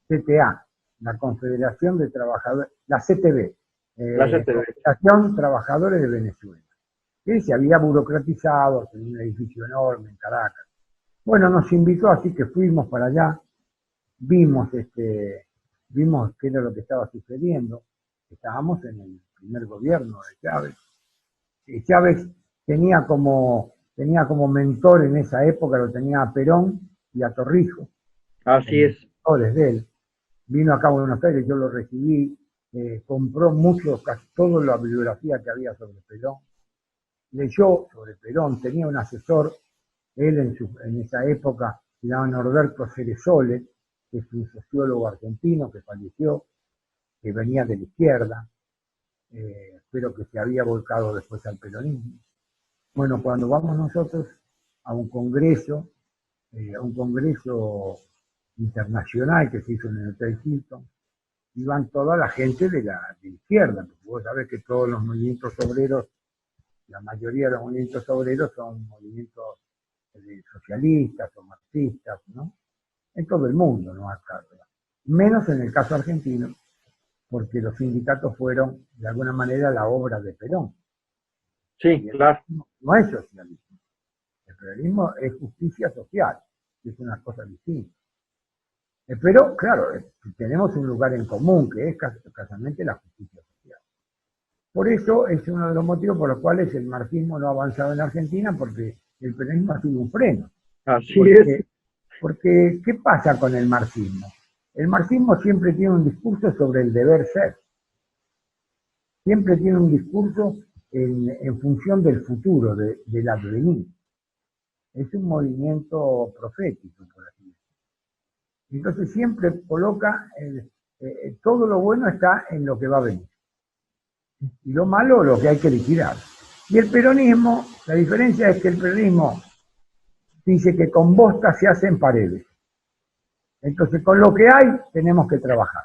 CTA, la Confederación de Trabajadores, la CTV, Confederación Trabajadores de Venezuela, que se había burocratizado en un edificio enorme en Caracas. Bueno, nos invitó, así que fuimos para allá, vimos qué era lo que estaba sucediendo. Estábamos en el primer gobierno de Chávez. Chávez tenía como mentor en esa época, lo tenía a Perón y a Torrijos. Así es. De él. Vino acá a Buenos Aires, yo lo recibí, compró casi toda la bibliografía que había sobre Perón, leyó sobre Perón, tenía un asesor, él en esa época se llamaba Norberto Ceresole, que es un sociólogo argentino que falleció, que venía de la izquierda, pero que se había volcado después al peronismo. Bueno, cuando vamos nosotros a un congreso internacional que se hizo en el Hotel Hilton, iban toda la gente de la izquierda, porque vos sabés que todos los movimientos obreros, la mayoría de los movimientos obreros son movimientos socialistas o marxistas, ¿no? En todo el mundo, ¿no? Acá, menos en el caso argentino, porque los sindicatos fueron, de alguna manera, la obra de Perón. Sí, claro. No es socialismo. El peronismo es justicia social, es una cosa distinta. Pero, claro, tenemos un lugar en común, que es casualmente la justicia social. Por eso es uno de los motivos por los cuales el marxismo no ha avanzado en Argentina, porque el peronismo ha sido un freno. Así es. Porque, ¿qué pasa con el marxismo? El marxismo siempre tiene un discurso sobre el deber ser. Siempre tiene un discurso en función del futuro, del advenir. Es un movimiento profético, por así decirlo. Entonces siempre coloca, todo lo bueno está en lo que va a venir. Y lo malo, lo que hay que liquidar. Y el peronismo, la diferencia es que el peronismo dice que con bosta se hacen paredes. Entonces, con lo que hay, tenemos que trabajar.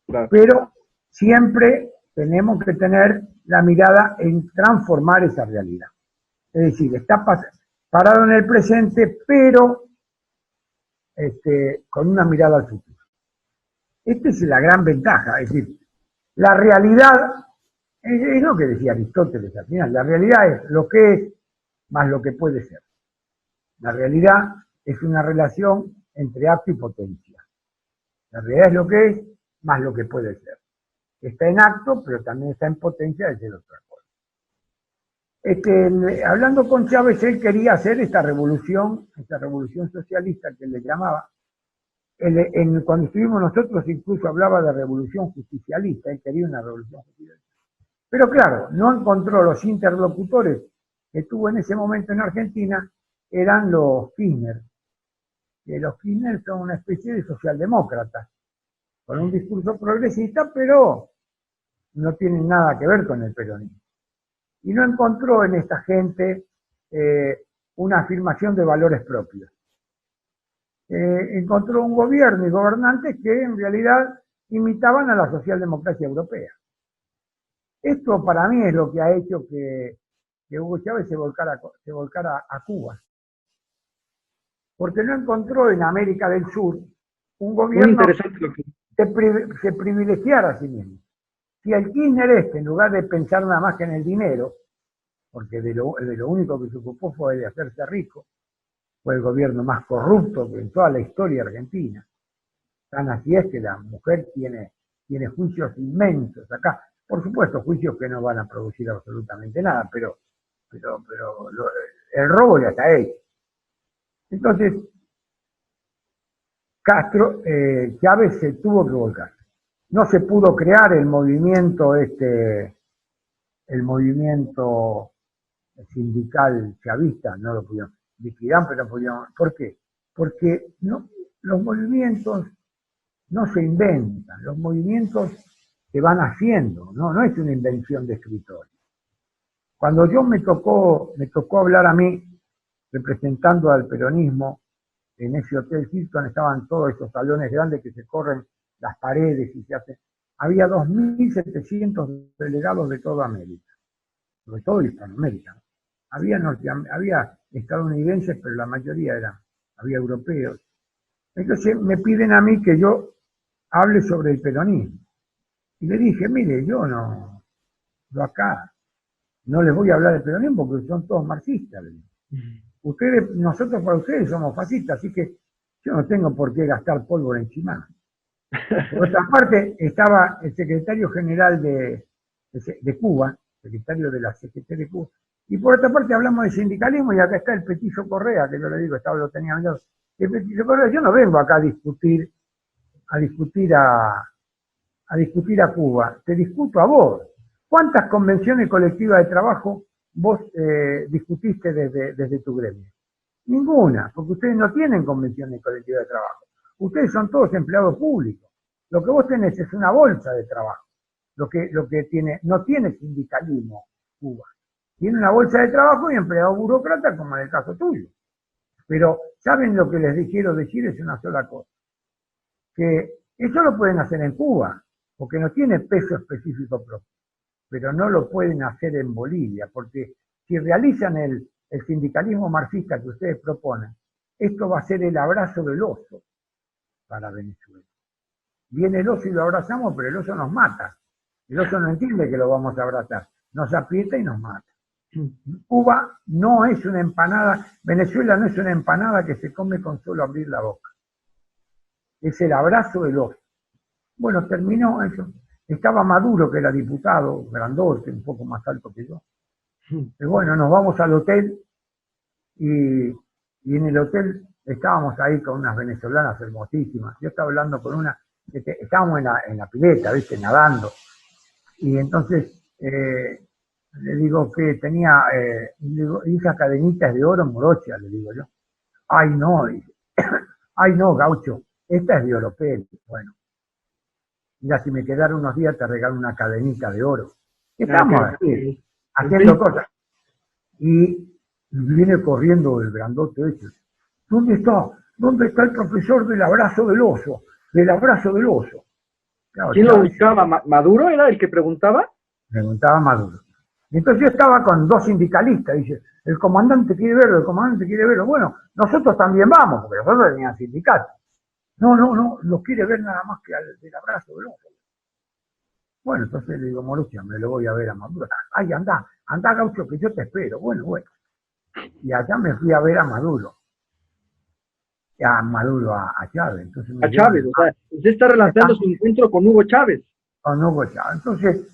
Claro. Pero siempre tenemos que tener la mirada en transformar esa realidad. Es decir, está parado en el presente, pero con una mirada al futuro. Esta es la gran ventaja. Es decir, la realidad, es lo que decía Aristóteles al final, la realidad es lo que es más lo que puede ser. La realidad es una relación entre acto y potencia. La realidad es lo que es más lo que puede ser. Está en acto, pero también está en potencia de ser otra cosa. Hablando con Chávez, él quería hacer esta revolución socialista que le llamaba. Cuando estuvimos nosotros incluso hablaba de revolución justicialista, él quería una revolución justicialista. Pero claro, no encontró los interlocutores que tuvo en ese momento en Argentina, eran los Kirchner. Que los Kirchner son una especie de socialdemócratas, con un discurso progresista, pero no tienen nada que ver con el peronismo. Y no encontró en esta gente una afirmación de valores propios. Encontró un gobierno y gobernantes que en realidad imitaban a la socialdemocracia europea. Esto para mí es lo que ha hecho que Hugo Chávez se volcara a Cuba. Porque no encontró en América del Sur un gobierno que se privilegiara a sí mismo. Si el Kirchner en lugar de pensar nada más que en el dinero, porque de lo único que se ocupó fue de hacerse rico, fue el gobierno más corrupto en toda la historia argentina. Tan así es que la mujer tiene juicios inmensos acá. Por supuesto, juicios que no van a producir absolutamente nada, pero el robo ya está hecho. Entonces, Chávez se tuvo que volcar. No se pudo crear el movimiento sindical chavista, no lo pudieron liquidar, pero no pudieron. ¿Por qué? Porque los movimientos no se inventan, los movimientos se van haciendo, no es una invención de escritores. Cuando me tocó hablar a mí, representando al peronismo, en ese Hotel Hilton estaban todos esos salones grandes que se corren las paredes y se hacen. Había 2.700 delegados de toda América, sobre todo Hispanoamérica. Había estadounidenses, pero la mayoría había europeos. Entonces me piden a mí que yo hable sobre el peronismo. Y le dije, mire, yo acá no les voy a hablar del peronismo porque son todos marxistas. Nosotros para ustedes somos fascistas, así que yo no tengo por qué gastar pólvora encima. Por otra parte, estaba el secretario general de Cuba, secretario de la CGT de Cuba, y por otra parte hablamos de sindicalismo y acá está el Petillo Correa, que yo le digo, lo tenía mirado. El Petillo Correa, yo no vengo acá a discutir a Cuba, te discuto a vos. ¿Cuántas convenciones colectivas de trabajo vos discutiste desde tu gremio? Ninguna, porque ustedes no tienen convenciones colectivas de trabajo. Ustedes son todos empleados públicos. Lo que vos tenés es una bolsa de trabajo. Lo que no tiene sindicalismo Cuba. Tiene una bolsa de trabajo y empleados burócratas, como en el caso tuyo. Pero, ¿saben lo que les quiero decir? Es una sola cosa. Que eso lo pueden hacer en Cuba, porque no tiene peso específico propio. Pero no lo pueden hacer en Bolivia, porque si realizan el sindicalismo marxista que ustedes proponen, esto va a ser el abrazo del oso para Venezuela. Viene el oso y lo abrazamos, pero el oso nos mata. El oso no entiende que lo vamos a abrazar. Nos aprieta y nos mata. Cuba no es una empanada, Venezuela no es una empanada que se come con solo abrir la boca. Es el abrazo del oso. Bueno, terminó eso. Estaba Maduro, que era diputado, grandote, un poco más alto que yo. Y bueno, nos vamos al hotel y en el hotel estábamos ahí con unas venezolanas hermosísimas. Yo estaba hablando con una, estábamos en la pileta, ¿viste? Nadando. Y entonces le digo que tenía, esas cadenitas de oro morocha, le digo yo. Ay, no, dice. Ay, no, gaucho, esta es de Oropel. Bueno. Mira, si me quedara unos días te regalo una cadenita de oro. Estamos aquí, haciendo cosas. Y viene corriendo el grandote ese. ¿Dónde está el profesor del abrazo del oso? Del abrazo del oso. Claro, ¿quién lo buscaba? ¿Maduro era el que preguntaba? Preguntaba Maduro. Y entonces yo estaba con dos sindicalistas. Dice, el comandante quiere verlo. Bueno, nosotros también vamos, porque nosotros teníamos sindicato. No, lo quiere ver nada más que del abrazo del oso. Bueno, entonces le digo, Morucia, me lo voy a ver a Maduro. Ay, anda, gaucho, que yo te espero. Bueno. Y allá me fui a ver a Maduro. A Chávez. Entonces a Chávez, o sea, usted está relanzando su encuentro con Hugo Chávez. Con Hugo Chávez. Entonces,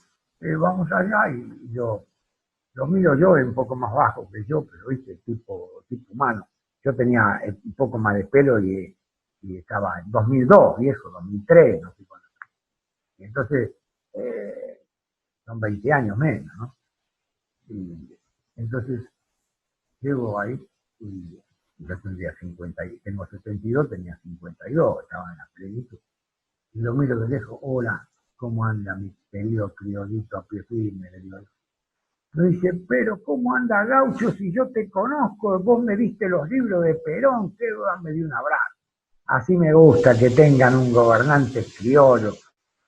vamos allá y yo Lo miro yo, es un poco más bajo que yo, pero viste, tipo humano. Yo tenía un poco más de pelo y estaba en 2002, viejo, 2003, no sé cuándo. Y entonces, son 20 años menos, ¿no? Y entonces, llego ahí y yo tendría 50, tengo 72, tenía 52, estaba en la plenitud. Y lo miro de lejos, hola, ¿cómo anda mi querido criollito a pie firme? Le digo. Me dice, pero ¿cómo anda Gaucho si yo te conozco? Vos me diste los libros de Perón, que me dio un abrazo. Así me gusta que tengan un gobernante criollo,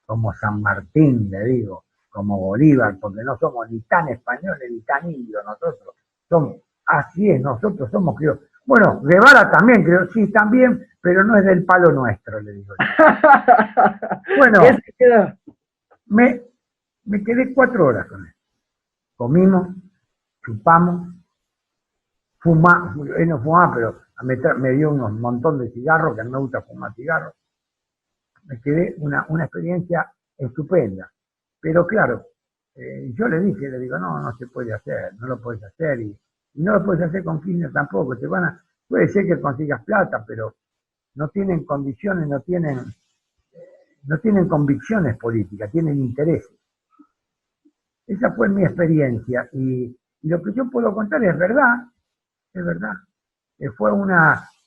como San Martín, le digo, como Bolívar, porque no somos ni tan españoles ni tan indios nosotros. Así es, nosotros somos criollos. Bueno, Guevara también, creo, sí, también, pero no es del palo nuestro, le digo yo. Bueno, me quedé 4 horas con él. Comimos, chupamos, fumamos, él no fumaba, pero me dio un montón de cigarros, que a mí me gusta fumar cigarros. Me quedé una experiencia estupenda. Pero claro, yo le dije, le digo, no se puede hacer, no lo puedes hacer, y no lo puedes hacer con Kirchner tampoco, puede ser que consigas plata, pero no tienen condiciones, no tienen convicciones políticas, tienen intereses. Esa fue mi experiencia, y lo que yo puedo contar es verdad,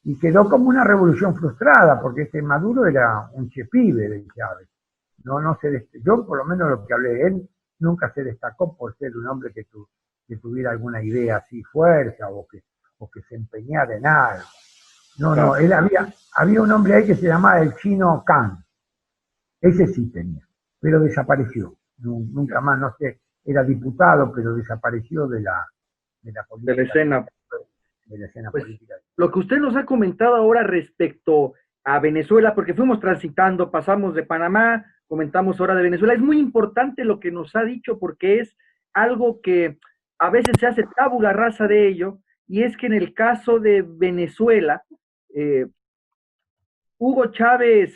y quedó como una revolución frustrada, porque ese Maduro era un chepibe de Chávez. Yo por lo menos lo que hablé de él, nunca se destacó por ser un hombre que tuviera alguna idea así fuerza, o que se empeñara en algo. No, él había un hombre ahí que se llamaba el Chino Kang. Ese sí tenía, pero desapareció. Nunca más, no sé, era diputado, pero desapareció de la política. De la escena pues, política. Lo que usted nos ha comentado ahora respecto a Venezuela, porque fuimos transitando, pasamos de Panamá, comentamos ahora de Venezuela, es muy importante lo que nos ha dicho, porque es algo que a veces se hace tabula rasa de ello, y es que en el caso de Venezuela, Hugo Chávez,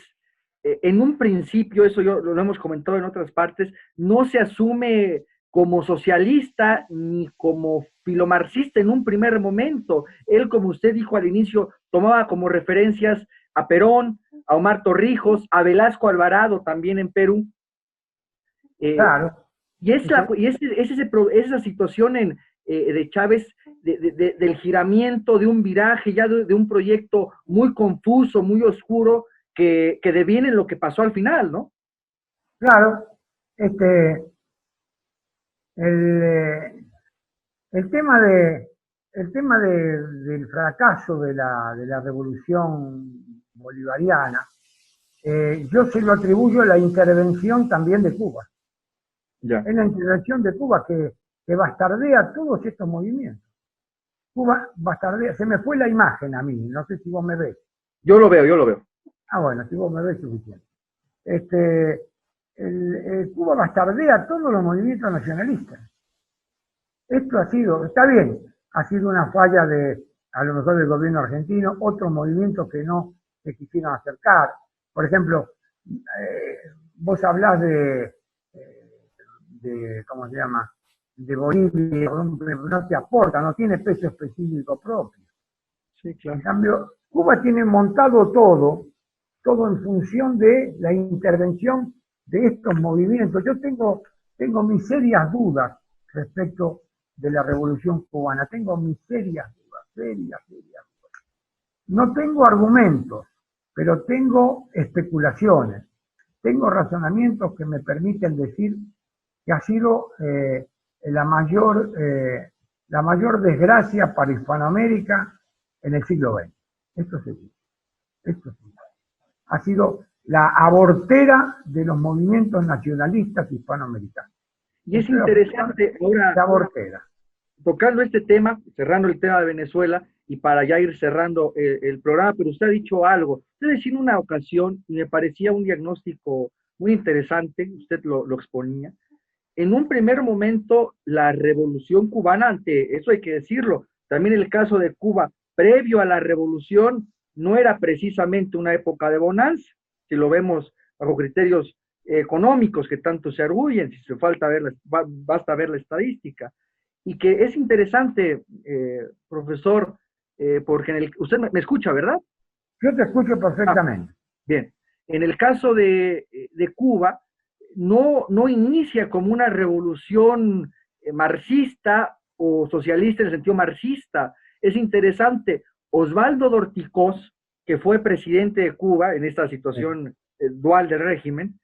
en un principio, eso lo hemos comentado en otras partes, no se asume como socialista ni como filomarxista en un primer momento. Él, como usted dijo al inicio, tomaba como referencias a Perón, a Omar Torrijos, a Velasco Alvarado también en Perú. Claro. Y es esa situación de Chávez, del giramiento, de un viraje, ya de un proyecto muy confuso, muy oscuro, que deviene en lo que pasó al final, ¿no? Claro, el tema del fracaso de la revolución bolivariana, yo se lo atribuyo a la intervención también de Cuba. Ya. Es la intervención de Cuba que bastardea todos estos movimientos. Cuba bastardea, se me fue la imagen a mí, no sé si vos me ves. Yo lo veo. Ah, bueno, si vos me ves, suficiente. Cuba bastardea todos los movimientos nacionalistas. Esto está bien, ha sido una falla a lo mejor del gobierno argentino, otros movimientos que no se quisieron acercar. Por ejemplo, vos hablás de ¿cómo se llama?, de Bolivia, no te aporta, no tiene peso específico propio. Sí, claro. En cambio, Cuba tiene montado todo en función de la intervención de estos movimientos. Yo tengo mis serias dudas respecto de la revolución cubana, tengo mis serias dudas. No tengo argumentos, pero tengo especulaciones, tengo razonamientos que me permiten decir que ha sido la mayor desgracia para Hispanoamérica en el siglo XX. Esto sí. Ha sido la abortera de los movimientos nacionalistas hispanoamericanos. Y es interesante ahora, tocando este tema, cerrando el tema de Venezuela, y para ya ir cerrando el programa, pero usted ha dicho algo. Usted decía en una ocasión, y me parecía un diagnóstico muy interesante, usted lo exponía. En un primer momento, la revolución cubana, ante eso hay que decirlo, también el caso de Cuba, previo a la revolución, no era precisamente una época de bonanza, si lo vemos bajo criterios económicos que tanto se arguyen, basta ver la estadística. y que es interesante, profesor, porque usted me escucha, ¿verdad? Yo te escucho perfectamente. Bien, en el caso de Cuba, no inicia como una revolución marxista o socialista en el sentido marxista. Es interesante, Osvaldo Dorticós, que fue presidente de Cuba en esta situación dual del régimen,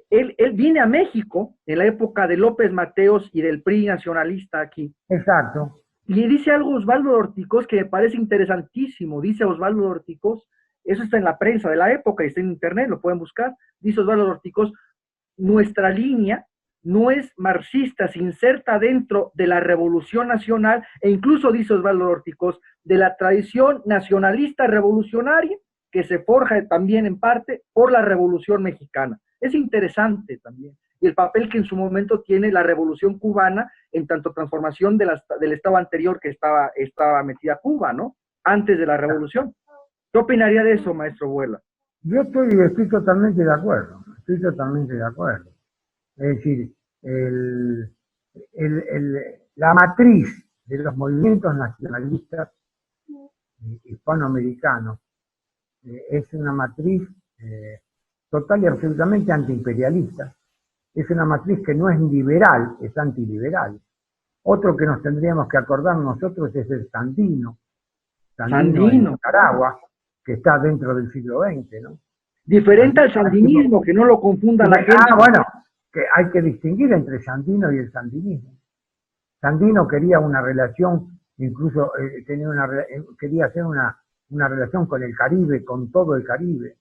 él viene a México en la época de López Mateos y del PRI nacionalista aquí. Exacto. Y dice algo Osvaldo Dorticós que me parece interesantísimo. Dice Osvaldo Dorticós, eso está en la prensa de la época y está en internet, lo pueden buscar. Dice Osvaldo Dorticós, nuestra línea no es marxista, se inserta dentro de la revolución nacional e incluso, dice Osvaldo Dorticós, de la tradición nacionalista revolucionaria que se forja también en parte por la Revolución Mexicana. Es interesante también. Y el papel que en su momento tiene la Revolución Cubana en tanto transformación del estado anterior que estaba metida Cuba, ¿no? Antes de la Revolución. ¿Qué opinaría de eso, maestro Vuela? Yo estoy totalmente de acuerdo, estoy totalmente de acuerdo. Es decir, la matriz de los movimientos nacionalistas hispanoamericanos es una matriz total y absolutamente antiimperialista. Es una matriz que no es liberal, es antiliberal. Otro que nos tendríamos que acordar nosotros es el Sandino en Nicaragua, que está dentro del siglo XX, ¿no? Diferente al sandinismo, que no lo confunda la gente. Bueno, que hay que distinguir entre Sandino y el sandinismo. Sandino quería una relación, incluso quería hacer una relación con el Caribe, con todo el Caribe.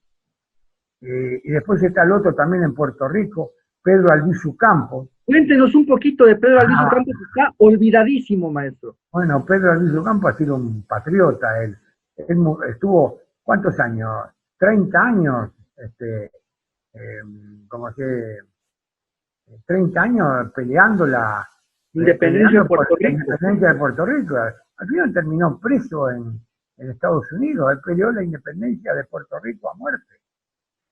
Y después está el otro también en Puerto Rico, Pedro Albizu Campos. Cuéntenos un poquito de Pedro Albizu Campos, que está olvidadísimo, maestro. Bueno, Pedro Albizu Campos ha sido un patriota. Él estuvo, ¿cuántos años? 30 años, 30 años peleando la independencia de Puerto Rico. Independencia de Puerto Rico. Al final terminó preso en Estados Unidos. Él peleó la independencia de Puerto Rico a muerte.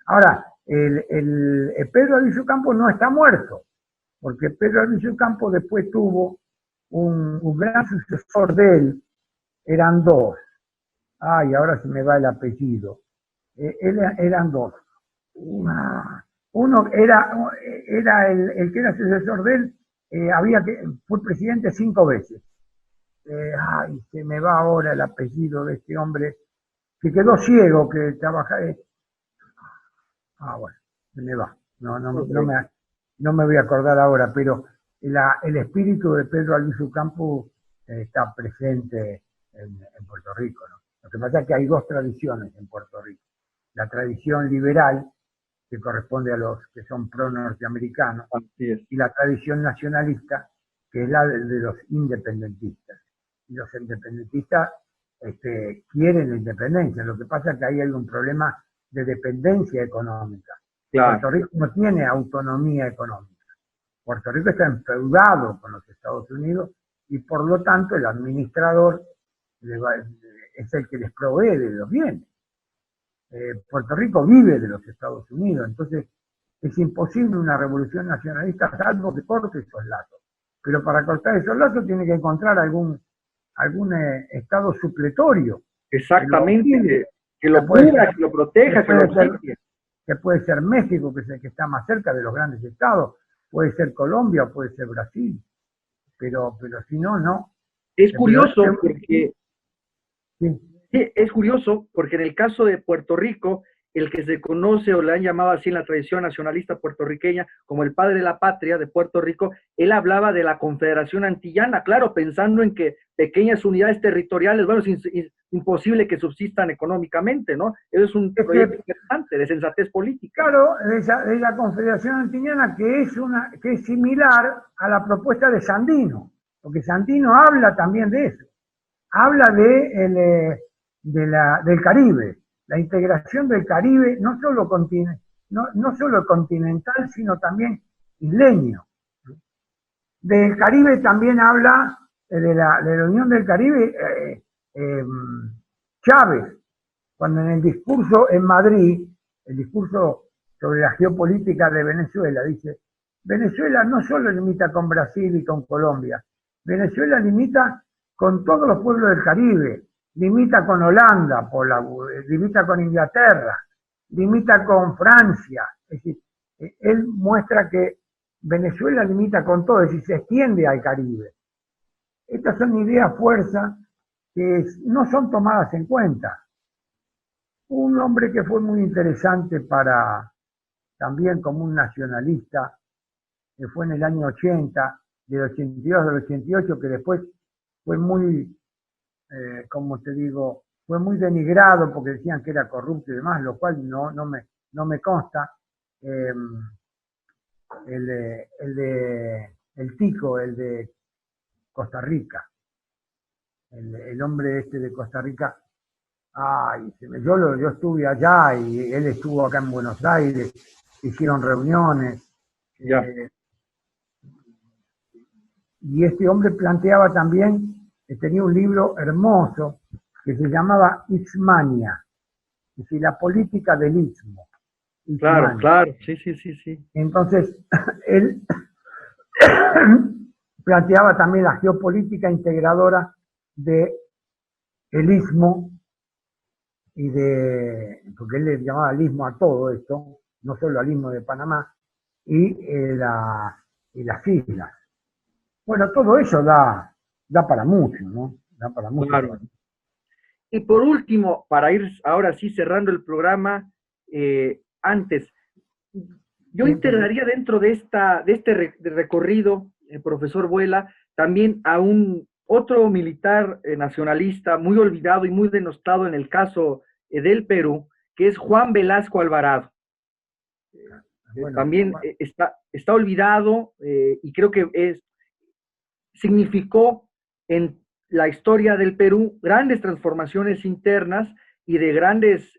Ahora, el Pedro Albizu Campos no está muerto, porque Pedro Albizu Campos después tuvo un gran sucesor de él, eran dos. Ay, ahora se me va el apellido. Eran dos. Uno era el que era sucesor de él, fue presidente 5 veces. Ay, se me va ahora el apellido de este hombre, que quedó ciego, que trabajaba. Bueno, se me va. No me voy a acordar ahora, pero el espíritu de Pedro Albizu Campos está presente en Puerto Rico, ¿no? Lo que pasa es que hay dos tradiciones en Puerto Rico. La tradición liberal, que corresponde a los que son pro-norteamericanos, y la tradición nacionalista, que es la de los independentistas. Y los independentistas quieren la independencia. Lo que pasa es que ahí hay un problema de dependencia económica. Claro. Puerto Rico no tiene autonomía económica. Puerto Rico está enfeudado con los Estados Unidos y por lo tanto el administrador es el que les provee de los bienes. Puerto Rico vive de los Estados Unidos, entonces es imposible una revolución nacionalista salvo que corte esos lazos. Pero para cortar esos lazos tiene que encontrar algún estado supletorio. Exactamente. Que lo cubra, que lo proteja, que puede ser México, que es el que está más cerca de los grandes estados, puede ser Colombia, puede ser Brasil, pero si no, no. Es curioso porque es curioso porque en el caso de Puerto Rico, el que se conoce o le han llamado así en la tradición nacionalista puertorriqueña como el padre de la patria de Puerto Rico, él hablaba de la Confederación Antillana, claro, pensando en que pequeñas unidades territoriales, bueno, es imposible que subsistan económicamente, ¿no? Eso es un proyecto interesante de sensatez política. Claro, de la Confederación Antillana, que es similar a la propuesta de Sandino, porque Sandino habla también de eso, habla del Caribe. La integración del Caribe, no solo continental, sino también isleño. Del Caribe también habla, de la Unión del Caribe, Chávez, cuando en el discurso en Madrid, el discurso sobre la geopolítica de Venezuela, dice, Venezuela no solo limita con Brasil y con Colombia, Venezuela limita con todos los pueblos del Caribe, limita con Holanda, limita con Inglaterra, limita con Francia. Es decir, él muestra que Venezuela limita con todo, es decir, se extiende al Caribe. Estas son ideas fuerza que no son tomadas en cuenta. Un hombre que fue muy interesante también como un nacionalista, que fue en el año 80, del 82 al 88, que después fue muy, como te digo, fue muy denigrado porque decían que era corrupto y demás, lo cual no me consta. El Tico, el de Costa Rica, el hombre este de Costa Rica, yo estuve allá y él estuvo acá en Buenos Aires, hicieron reuniones. Y este hombre planteaba también, tenía un libro hermoso que se llamaba Istmania, es decir, la política del istmo. Claro, claro, sí. Entonces, él planteaba también la geopolítica integradora del istmo porque él le llamaba el istmo a todo esto, no solo al istmo de Panamá, y las islas. Bueno, todo eso da para mucho, ¿no? Da para mucho. Claro. Y por último, para ir ahora sí cerrando el programa, antes, yo integraría dentro de este recorrido, profesor Vuela, también a otro militar nacionalista muy olvidado y muy denostado en el caso del Perú, que es Juan Velasco Alvarado. Bueno, también está olvidado y creo que significó en la historia del Perú grandes transformaciones internas y de grandes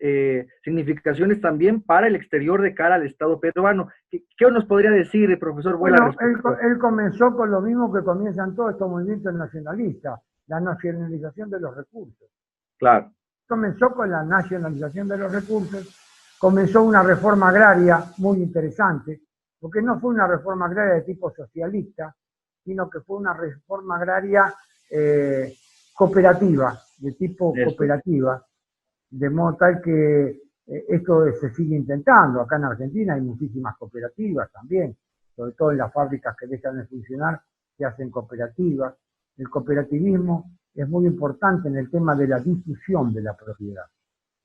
significaciones también para el exterior de cara al Estado peruano. ¿Qué nos podría decir el profesor Vuela? Bueno, él comenzó con lo mismo que comienzan todos estos movimientos nacionalistas, la nacionalización de los recursos. Claro. Comenzó con la nacionalización de los recursos, comenzó una reforma agraria muy interesante, porque no fue una reforma agraria de tipo socialista, sino que fue una reforma agraria cooperativa, de tipo cooperativa, de modo tal que esto se sigue intentando. Acá en Argentina hay muchísimas cooperativas también, sobre todo en las fábricas que dejan de funcionar, se hacen cooperativas. El cooperativismo es muy importante en el tema de la difusión de la propiedad.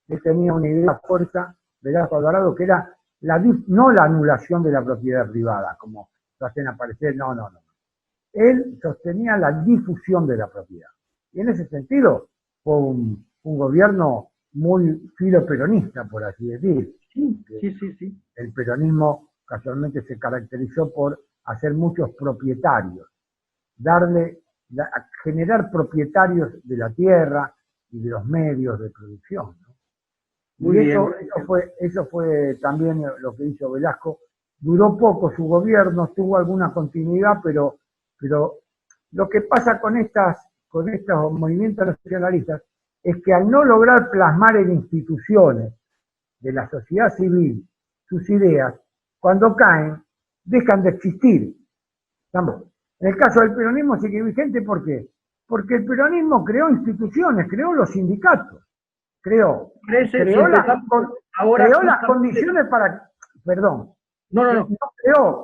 Él tenía una idea fuerza, Velasco Alvarado, que era no la anulación de la propiedad privada, como lo hacen aparecer, no. Él sostenía la difusión de la propiedad. Y en ese sentido fue un gobierno muy filoperonista, por así decir. Sí. El peronismo casualmente se caracterizó por hacer muchos propietarios, generar propietarios de la tierra y de los medios de producción, ¿no? Y eso fue también lo que hizo Velasco. Duró poco su gobierno, tuvo alguna continuidad, pero lo que pasa con estos movimientos nacionalistas es que al no lograr plasmar en instituciones de la sociedad civil sus ideas, cuando caen, dejan de existir. ¿Estamos? En el caso del peronismo sigue vigente, ¿por qué? Porque el peronismo creó instituciones, creó los sindicatos, creó las condiciones para... Perdón.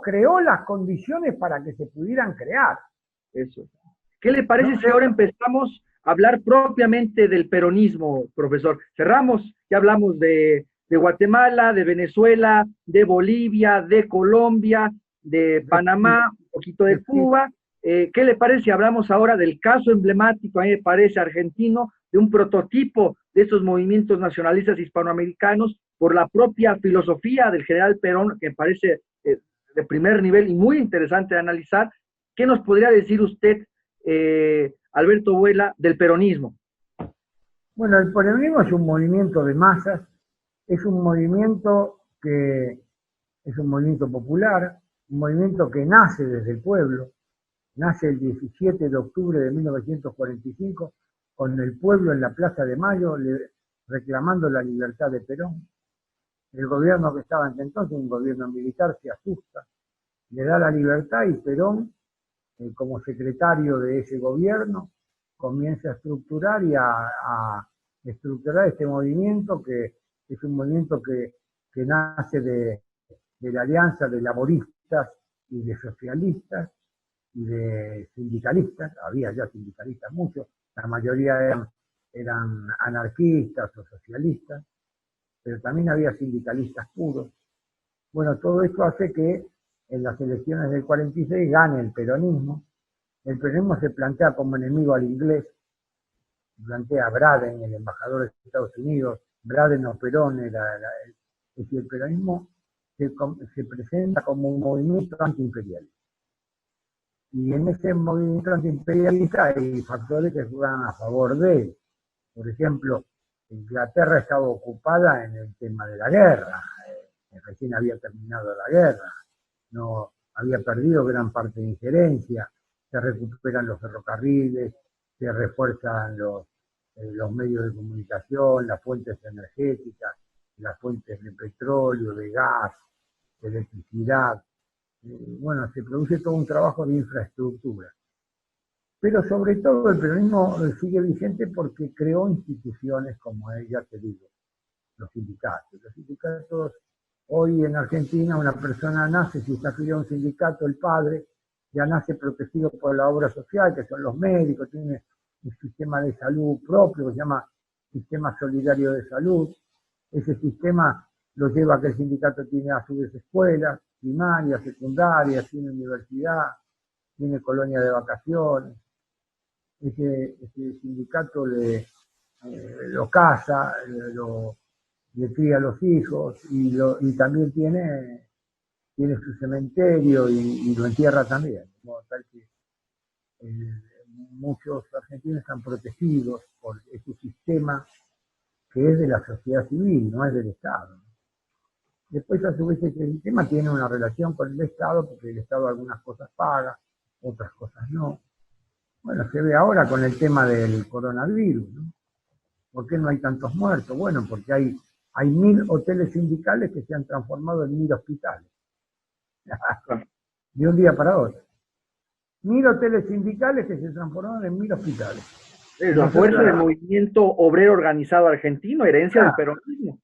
Creó las condiciones para que se pudieran crear. Eso. ¿Qué le parece si ahora empezamos a hablar propiamente del peronismo, profesor? Cerramos, ya hablamos de Guatemala, de Venezuela, de Bolivia, de Colombia, de Panamá, un poquito de Cuba. ¿Qué le parece si hablamos ahora del caso emblemático, a mí me parece argentino, de un prototipo de esos movimientos nacionalistas hispanoamericanos por la propia filosofía del general Perón, que me parece de primer nivel y muy interesante de analizar? ¿Qué nos podría decir usted, Alberto Vuela, del peronismo? Bueno, el peronismo es un movimiento de masas, es un movimiento popular, un movimiento que nace desde el pueblo, nace el 17 de octubre de 1945, con el pueblo en la Plaza de Mayo reclamando la libertad de Perón. El gobierno que estaba entonces, un gobierno militar, se asusta, le da la libertad y Perón como secretario de ese gobierno, comienza a estructurar y a estructurar este movimiento, que es un movimiento que nace de la alianza de laboristas y de socialistas y de sindicalistas. Había ya sindicalistas muchos, la mayoría eran anarquistas o socialistas, pero también había sindicalistas puros. Bueno, todo esto hace que en las elecciones del 46 gane el peronismo. El peronismo se plantea como enemigo al inglés, plantea a Braden, el embajador de Estados Unidos. Braden o Perón es decir, el peronismo se presenta como un movimiento antiimperialista. Y en ese movimiento antiimperialista hay factores que juegan a favor de él. Por ejemplo, Inglaterra estaba ocupada en el tema de la guerra, recién había terminado la guerra, no había perdido gran parte de injerencia, se recuperan los ferrocarriles, se refuerzan los medios de comunicación, las fuentes energéticas, las fuentes de petróleo, de gas, de electricidad. Bueno, se produce todo un trabajo de infraestructura. Pero sobre todo el peronismo sigue vigente porque creó instituciones como ya te digo, los sindicatos. Los sindicatos, hoy en Argentina una persona nace, si está afiliado a un sindicato, el padre ya nace protegido por la obra social, que son los médicos, tiene un sistema de salud propio que se llama Sistema Solidario de Salud. Ese sistema lo lleva a que el sindicato tiene a su vez escuelas primarias, secundarias, tiene universidad, tiene colonia de vacaciones. Ese sindicato lo casa, le cría a los hijos y también tiene su cementerio y lo entierra también. Como tal que muchos argentinos están protegidos por ese sistema que es de la sociedad civil, no es del Estado. Después, a su vez, ese sistema tiene una relación con el Estado, porque el Estado algunas cosas paga, otras cosas no. Bueno, se ve ahora con el tema del coronavirus, ¿no? ¿Por qué no hay tantos muertos? Bueno, porque hay 1000 hoteles sindicales que se han transformado en 1000 hospitales. De un día para otro. 1000 hoteles sindicales que se transformaron en 1000 hospitales. Es la fuerza del movimiento obrero organizado argentino, herencia del peronismo.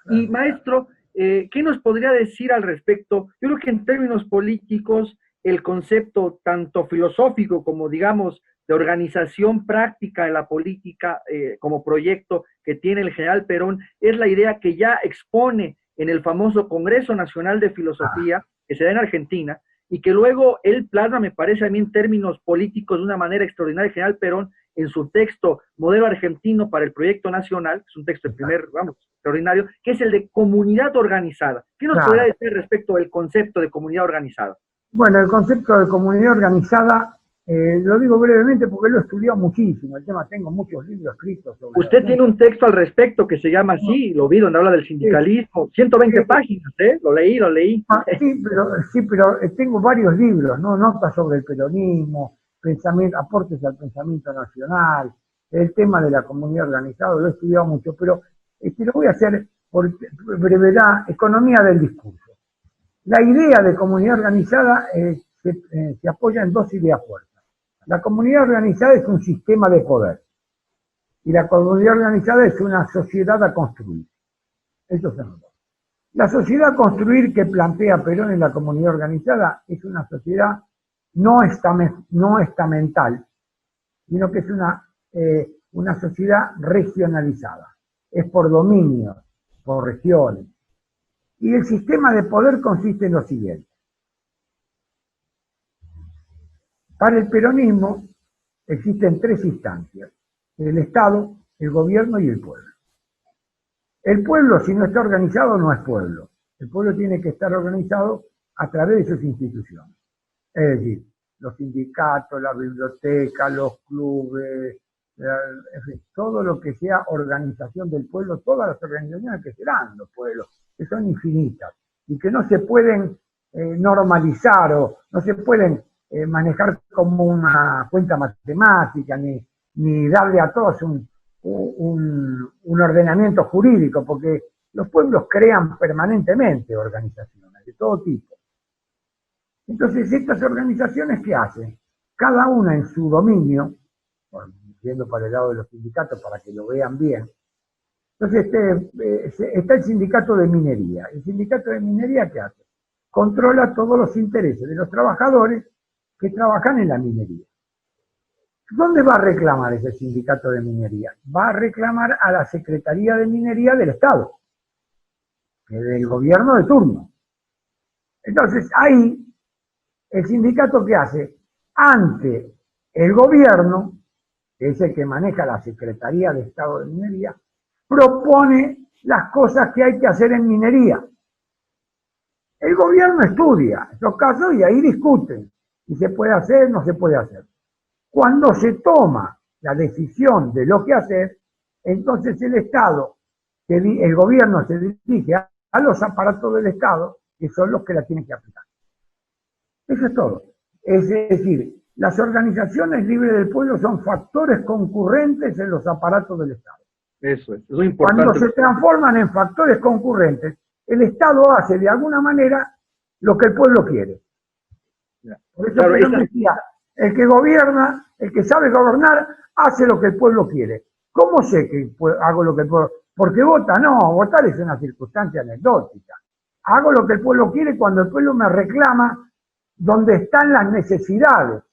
Y maestro, ¿qué nos podría decir al respecto? Yo creo que en términos políticos, el concepto tanto filosófico como, digamos, de organización práctica de la política como proyecto que tiene el general Perón, es la idea que ya expone en el famoso Congreso Nacional de Filosofía, que se da en Argentina, y que luego él plasma, me parece a mí, en términos políticos de una manera extraordinaria, el general Perón, en su texto Modelo Argentino para el Proyecto Nacional, que es un texto de extraordinario, que es el de comunidad organizada. ¿Qué nos podría decir respecto del concepto de comunidad organizada? Bueno, el concepto de comunidad organizada, lo digo brevemente porque lo he estudiado muchísimo, el tema, tengo muchos libros escritos sobre Usted tiene un texto al respecto que se llama así, lo vi, donde habla del sindicalismo, 120 páginas, lo leí. Sí, pero tengo varios libros, ¿no? Notas sobre el peronismo, aportes al pensamiento nacional, el tema de la comunidad organizada, lo he estudiado mucho, pero lo voy a hacer por brevedad, economía del discurso. La idea de comunidad organizada se apoya en dos ideas fuertes. La comunidad organizada es un sistema de poder y la comunidad organizada es una sociedad a construir. Eso se nota. La sociedad a construir que plantea Perón en la comunidad organizada es una sociedad no estamental, sino que es una sociedad regionalizada. Es por dominios, por regiones. Y el sistema de poder consiste en lo siguiente. Para el peronismo existen tres instancias: el Estado, el gobierno y el pueblo. El pueblo, si no está organizado, no es pueblo. El pueblo tiene que estar organizado a través de sus instituciones. Es decir, los sindicatos, la biblioteca, los clubes, en fin, todo lo que sea organización del pueblo, todas las organizaciones que serán los pueblos, que son infinitas y que no se pueden normalizar o no se pueden manejar como una cuenta matemática, ni darle a todos un ordenamiento jurídico, porque los pueblos crean permanentemente organizaciones de todo tipo. Entonces, ¿estas organizaciones qué hacen? cada una en su dominio, yendo para el lado de los sindicatos para que lo vean bien. Entonces está el sindicato de minería. ¿El sindicato de minería qué hace? Controla todos los intereses de los trabajadores que trabajan en la minería. ¿Dónde va a reclamar ese sindicato de minería? Va a reclamar a la Secretaría de Minería del Estado, que es del gobierno de turno. Entonces, ahí, el sindicato ¿qué hace? Ante el gobierno, que es el que maneja la Secretaría de Estado de Minería, propone las cosas que hay que hacer en minería. El gobierno estudia estos casos y ahí discuten si se puede hacer o no se puede hacer. Cuando se toma la decisión de lo que hacer, entonces el Estado, el gobierno se dirige a los aparatos del Estado, que son los que la tienen que aplicar. Eso es todo. Es decir, las organizaciones libres del pueblo son factores concurrentes en los aparatos del Estado. Eso es importante. Cuando se transforman en factores concurrentes, el Estado hace de alguna manera lo que el pueblo quiere. Por eso claro, Perón decía, el que gobierna, el que sabe gobernar, hace lo que el pueblo quiere. ¿Cómo sé que hago lo que el pueblo? Porque vota, no, votar es una circunstancia anecdótica. Hago lo que el pueblo quiere cuando el pueblo me reclama dónde están las necesidades.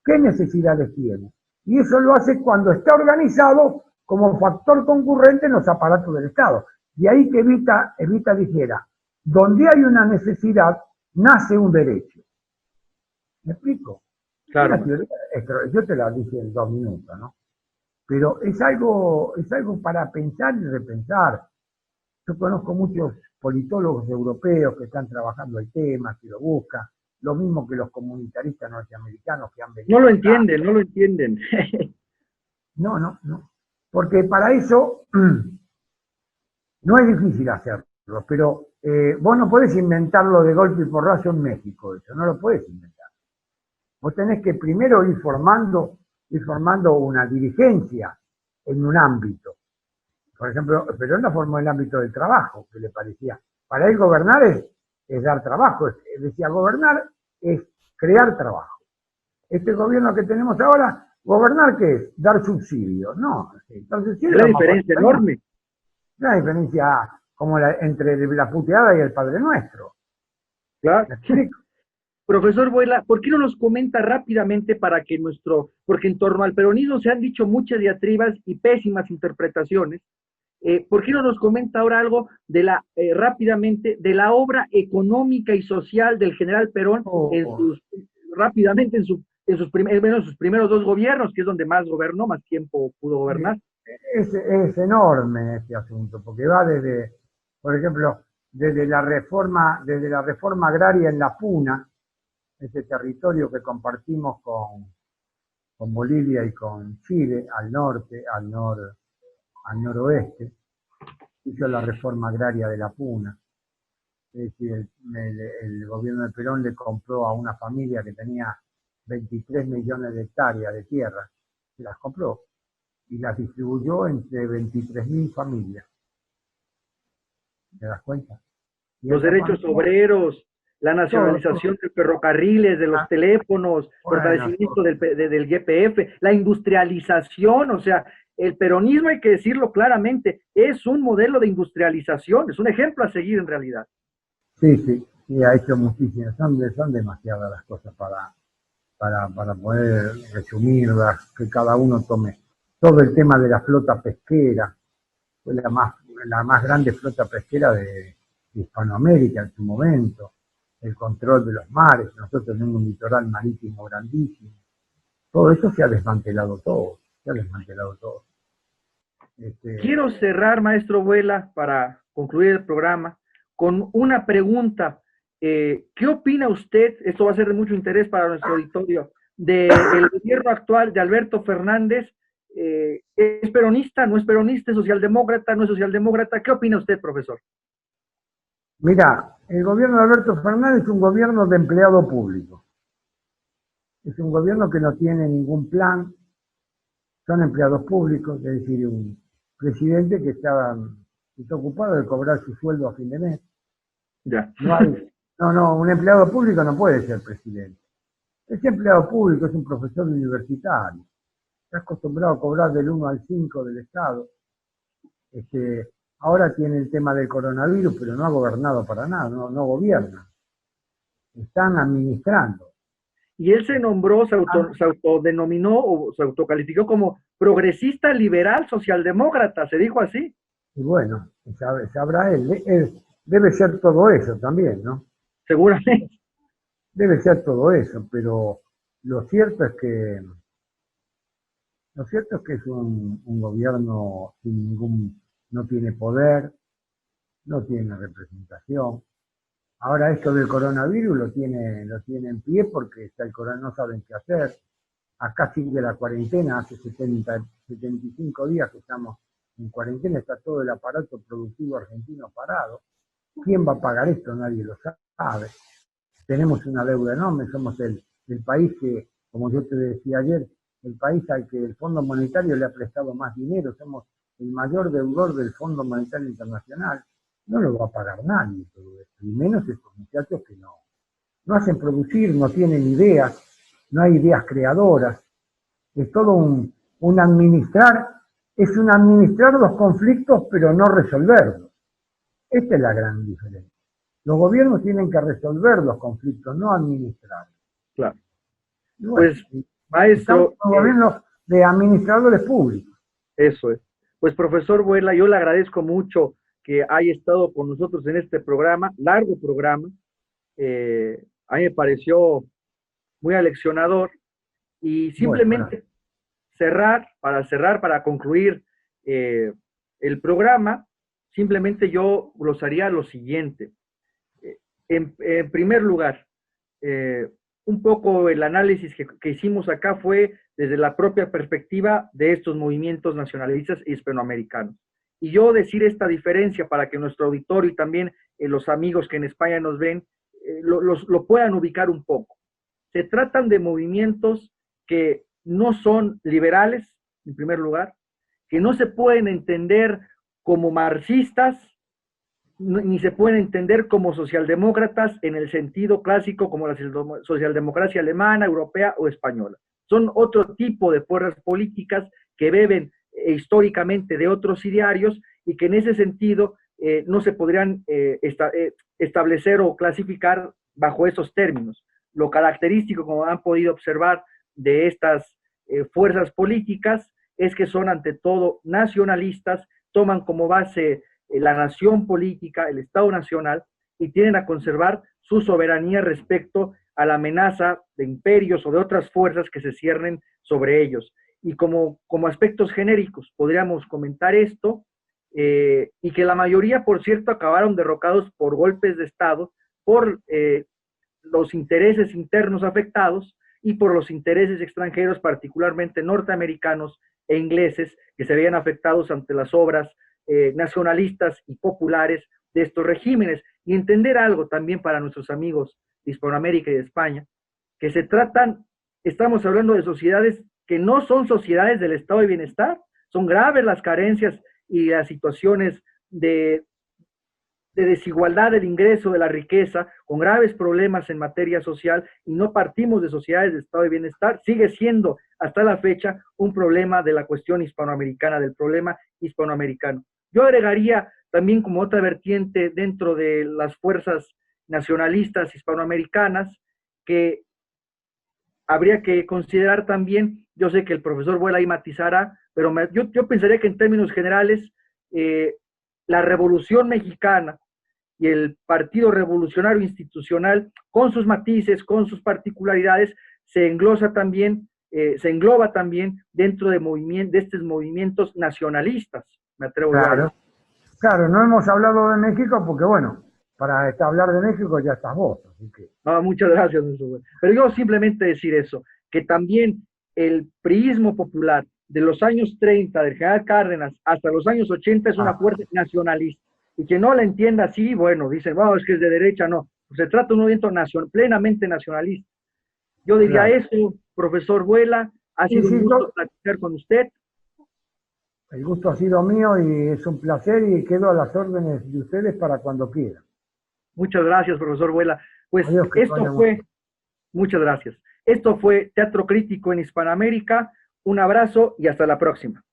¿Qué necesidades tiene? Y eso lo hace cuando está organizado como factor concurrente en los aparatos del Estado. De ahí que Evita dijera, donde hay una necesidad, nace un derecho. ¿Me explico? Claro. Yo te la dije en 2 minutos, ¿no? Pero es algo para pensar y repensar. Yo conozco muchos politólogos europeos que están trabajando el tema, que lo buscan, lo mismo que los comunitaristas norteamericanos que han venido. No lo entienden, no lo entienden. No. Porque para eso no es difícil hacerlo, pero vos no podés inventarlo de golpe y porrazo en México, eso no lo podés inventar. Vos tenés que primero ir formando una dirigencia en un ámbito. Por ejemplo, Perón la formó en el ámbito del trabajo, que le parecía. Para él gobernar es dar trabajo. Decía, gobernar es crear trabajo. Este gobierno que tenemos ahora, ¿gobernar qué es? Dar subsidios. No, entonces sí. Es la diferencia enorme. Una diferencia como entre la puteada y el Padre Nuestro. Claro. Profesor Vuela, ¿por qué no nos comenta rápidamente porque en torno al peronismo se han dicho muchas diatribas y pésimas interpretaciones? ¿Por qué no nos comenta ahora algo rápidamente de la obra económica y social del general Perón rápidamente en sus primeros 2 gobiernos, que es donde más gobernó, más tiempo pudo gobernar? Es enorme este asunto, porque va desde, por ejemplo, desde la reforma agraria en La Puna, ese territorio que compartimos con Bolivia y con Chile, al norte, al noroeste, hizo la reforma agraria de La Puna. Es decir, el gobierno de Perón le compró a una familia que tenía 23 millones de hectáreas de tierra, se las compró y las distribuyó entre 23.000 familias. ¿Te das cuenta? Los derechos obreros, la nacionalización de ferrocarriles, de los teléfonos, fortalecimiento del YPF, la industrialización, o sea, el peronismo, hay que decirlo claramente, es un modelo de industrialización, es un ejemplo a seguir en realidad. Sí, ha hecho muchísimas, son demasiadas las cosas para poder resumirlas, que cada uno tome. Todo el tema de la flota pesquera, fue la más grande flota pesquera de Hispanoamérica en su momento, el control de los mares, nosotros tenemos un litoral marítimo grandísimo, todo eso se ha desmantelado todo. Quiero cerrar, maestro Vuela, para concluir el programa, con una pregunta. ¿Qué opina usted, esto va a ser de mucho interés para nuestro auditorio, del gobierno actual de Alberto Fernández? ¿Es peronista, no es peronista, es socialdemócrata, no es socialdemócrata? ¿Qué opina usted, profesor? Mira, el gobierno de Alberto Fernández es un gobierno de empleado público. Es un gobierno que no tiene ningún plan, son empleados públicos, es decir, un presidente que está ocupado de cobrar su sueldo a fin de mes. Ya. Un empleado público no puede ser presidente. Es empleado público, es un profesor universitario. Está acostumbrado a cobrar del 1 al 5 del Estado. Ahora tiene el tema del coronavirus, pero no ha gobernado para nada, no gobierna. Están administrando. Y él se nombró, se autodenominó o se autocalificó como progresista liberal socialdemócrata, se dijo así. Y bueno, sabrá él, debe ser todo eso también, ¿no? Seguramente. Debe ser todo eso, pero lo cierto es que es un gobierno sin no tiene poder, no tiene representación. Ahora esto del coronavirus lo tiene en pie porque está el coronavirus, no saben qué hacer. Acá sigue la cuarentena, hace 75 días que estamos en cuarentena, está todo el aparato productivo argentino parado. ¿Quién va a pagar esto? Nadie lo sabe. Tenemos una deuda enorme, somos el país que, como yo te decía ayer, el país al que el Fondo Monetario le ha prestado más dinero, somos el mayor deudor del Fondo Monetario Internacional. No lo va a pagar nadie todo esto, y menos estos muchachos que no hacen producir, no tienen ideas, no hay ideas creadoras. Es todo un administrar los conflictos, pero no resolverlos. Esta es la gran diferencia. Los gobiernos tienen que resolver los conflictos, no administrar. Claro. Bueno, pues, maestro... Estamos gobiernos de administradores públicos. Eso es. Pues, profesor Vuela, yo le agradezco mucho que haya estado con nosotros en este programa, largo programa. A mí me pareció muy aleccionador. Y simplemente para concluir el programa, simplemente yo glosaría lo siguiente. En primer lugar, un poco el análisis que hicimos acá fue desde la propia perspectiva de estos movimientos nacionalistas hispanoamericanos. Y yo decir esta diferencia para que nuestro auditorio y también los amigos que en España nos ven lo puedan ubicar un poco. Se tratan de movimientos que no son liberales, en primer lugar, que no se pueden entender como marxistas, ni se pueden entender como socialdemócratas en el sentido clásico como la socialdemocracia alemana, europea o española. Son otro tipo de fuerzas políticas que beben históricamente de otros idearios y que en ese sentido no se podrían establecer o clasificar bajo esos términos. Lo característico, como han podido observar, de estas fuerzas políticas es que son ante todo nacionalistas, toman como base la nación política, el Estado nacional, y tienen a conservar su soberanía respecto a la amenaza de imperios o de otras fuerzas que se ciernen sobre ellos. Y como aspectos genéricos podríamos comentar esto, y que la mayoría, por cierto, acabaron derrocados por golpes de Estado, por los intereses internos afectados y por los intereses extranjeros, particularmente norteamericanos e ingleses, que se veían afectados ante las obras nacionalistas y populares de estos regímenes. Y entender algo también para nuestros amigos de Hispanoamérica y de España, que estamos hablando de sociedades que no son sociedades del estado de bienestar, son graves las carencias y las situaciones de desigualdad del ingreso, de la riqueza, con graves problemas en materia social, y no partimos de sociedades de estado de bienestar, sigue siendo hasta la fecha un problema de la cuestión hispanoamericana, del problema hispanoamericano. Yo agregaría también como otra vertiente dentro de las fuerzas nacionalistas hispanoamericanas que habría que considerar también, yo sé que el profesor Vuela ahí matizará, pero yo pensaría que en términos generales la Revolución Mexicana y el Partido Revolucionario Institucional, con sus matices, con sus particularidades, se engloba también dentro de estos movimientos nacionalistas, me atrevo a decir. Claro, no hemos hablado de México porque, bueno, para hablar de México ya estás vos. Así que... muchas gracias, pero yo simplemente decir eso, que también el priismo popular de los años 30 del general Cárdenas hasta los años 80 es una fuerza nacionalista. Y quien no la entienda así, bueno, dicen, es que es de derecha, no. Pues se trata de un movimiento plenamente nacionalista. Yo diría eso, profesor Vuela, ha sido un gusto platicar con usted. El gusto ha sido mío y es un placer y quedo a las órdenes de ustedes para cuando quieran. Muchas gracias, profesor Vuela. Pues esto fue, muchas gracias. Esto fue Teatro Crítico en Hispanoamérica. Un abrazo y hasta la próxima.